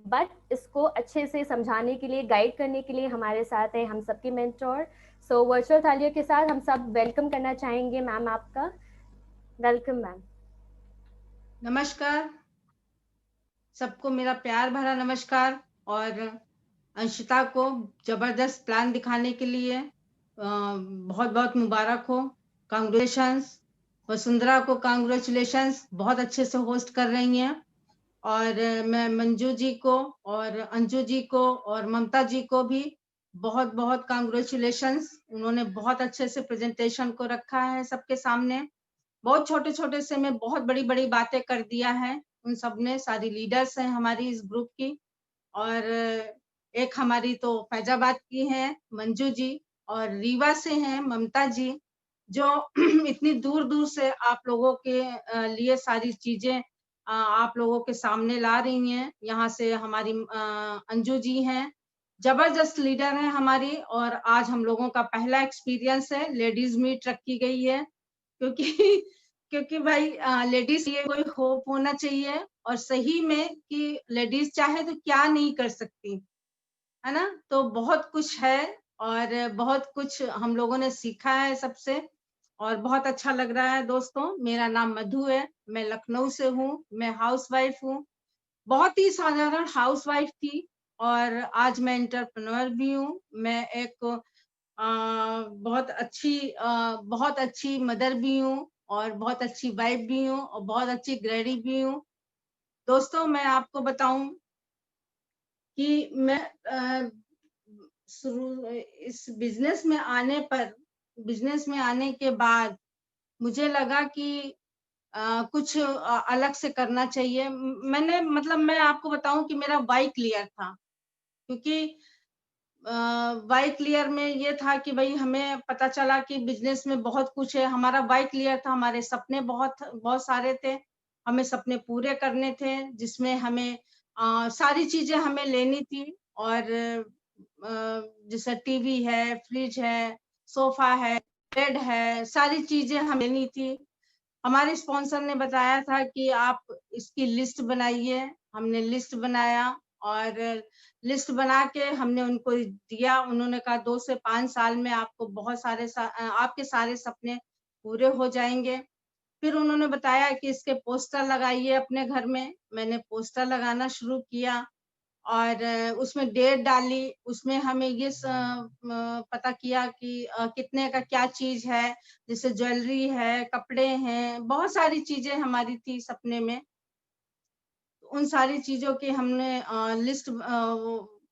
बट इसको अच्छे से समझाने के लिए, गाइड करने के लिए हमारे साथ हैं हम सबके मेंटोर। सो वर्चुअल थालियों के साथ हम सब वेलकम करना चाहेंगे मैम आपका। Welcome ma'am. नमस्कार सबको, मेरा प्यार भरा नमस्कार। और अंशिता को जबरदस्त प्लान दिखाने के लिए बहुत बहुत मुबारक हो, कांग्रेचुलेशंस। वसुंधरा को कांग्रेचुलेशंस, बहुत अच्छे से होस्ट कर रही हैं। और मैं मंजू जी को और अंजू जी को और ममता जी को भी बहुत बहुत कांग्रेचुलेशंस। उन्होंने बहुत अच्छे से प्रेजेंटेशन को रखा है सबके सामने। बहुत छोटे छोटे से में बहुत बड़ी बड़ी बातें कर दिया है उन सब ने। सारी लीडर्स हैं हमारी इस ग्रुप की। और एक हमारी तो फैजाबाद की है मंजू जी, और रीवा से हैं ममता जी, जो इतनी दूर दूर से आप लोगों के लिए सारी चीजें आप लोगों के सामने ला रही हैं। यहाँ से हमारी अंजू जी हैं, जबरदस्त लीडर है हमारी। और आज हम लोगों का पहला एक्सपीरियंस है, लेडीज मीट रखी गई है, क्योंकि क्योंकि भाई लेडीज ये कोई होप होना चाहिए, और सही में कि लेडीज चाहे तो क्या नहीं कर सकती, है ना। तो बहुत कुछ है और बहुत कुछ हम लोगों ने सीखा है सबसे, और बहुत अच्छा लग रहा है। दोस्तों, मेरा नाम मधु है, मैं लखनऊ से हूँ, मैं हाउसवाइफ हूँ, बहुत ही साधारण हाउसवाइफ थी, और आज मैं एंटरप्रेन्योर भी हूँ। मैं एक बहुत अच्छी मदर भी हूँ, और बहुत अच्छी वाइफ भी हूँ, और बहुत अच्छी ग्रैडी भी हूँ। दोस्तों, मैं आपको बताऊं कि मैं शुरू इस बिजनेस में आने के बाद मुझे लगा कि कुछ अलग से करना चाहिए। मैंने मतलब मैं आपको बताऊं कि मेरा वाई क्लियर था, क्योंकि वाई क्लियर में ये था कि भाई हमें पता चला कि बिजनेस में बहुत कुछ है। हमारा वाई क्लियर था, हमारे सपने बहुत बहुत सारे थे, हमें सपने पूरे करने थे, जिसमें हमें सारी चीजें हमें लेनी थी। और जैसे टीवी है, फ्रिज है, सोफा है, बेड है, सारी चीजें हमें लेनी थी। हमारे स्पॉन्सर ने बताया था कि आप इसकी लिस्ट बनाइए। हमने लिस्ट बनाया, और लिस्ट बना के हमने उनको दिया। उन्होंने कहा 2 से 5 साल में आपको आपके सारे सपने पूरे हो जाएंगे। फिर उन्होंने बताया कि इसके पोस्टर लगाइए अपने घर में। मैंने पोस्टर लगाना शुरू किया, और उसमें डेट डाली। उसमें हमें ये पता किया कि कितने का क्या चीज है, जैसे ज्वेलरी है, कपड़े हैं, बहुत सारी चीजें हमारी थी सपने में। उन सारी चीजों की हमने लिस्ट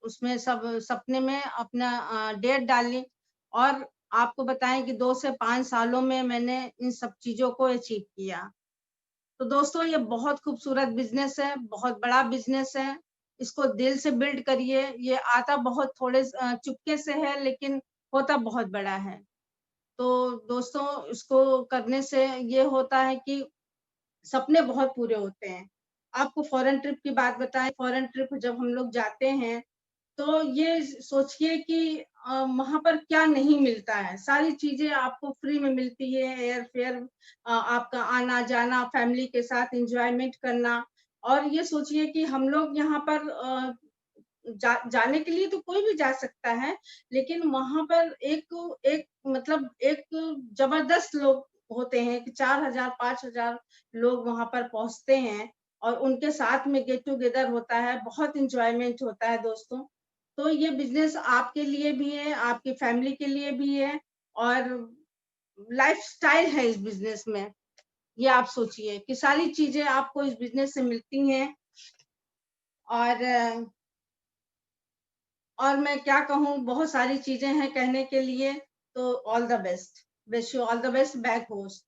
उसमें सब सपने में अपना डेट डाली। और आपको बताएं कि 2 से 5 सालों में मैंने इन सब चीजों को अचीव किया। तो दोस्तों, ये बहुत खूबसूरत बिजनेस है, बहुत बड़ा बिजनेस है। इसको दिल से बिल्ड करिए। ये आता बहुत थोड़े चुपके से है, लेकिन होता बहुत बड़ा है। तो दोस्तों, इसको करने से ये होता है कि सपने बहुत पूरे होते हैं। आपको फॉरेन ट्रिप की बात बताएं। फॉरेन ट्रिप जब हम लोग जाते हैं, तो ये सोचिए कि वहां पर क्या नहीं मिलता है। सारी चीजें आपको फ्री में मिलती है, एयर फेयर, आपका आना जाना, फैमिली के साथ एंजॉयमेंट करना। और ये सोचिए कि हम लोग यहाँ पर जाने के लिए तो कोई भी जा सकता है, लेकिन वहां पर एक जबरदस्त लोग होते हैं कि 4,000 5,000 लोग वहां पर पहुंचते हैं, और उनके साथ में गेट टुगेदर होता है, बहुत इंजॉयमेंट होता है दोस्तों। तो ये बिजनेस आपके लिए भी है, आपकी फैमिली के लिए भी है, और लाइफ स्टाइल है इस बिजनेस में। ये आप सोचिए कि सारी चीजें आपको इस बिजनेस से मिलती हैं। और मैं क्या कहूँ, बहुत सारी चीजें हैं कहने के लिए। तो all the best, wish you all the best back host.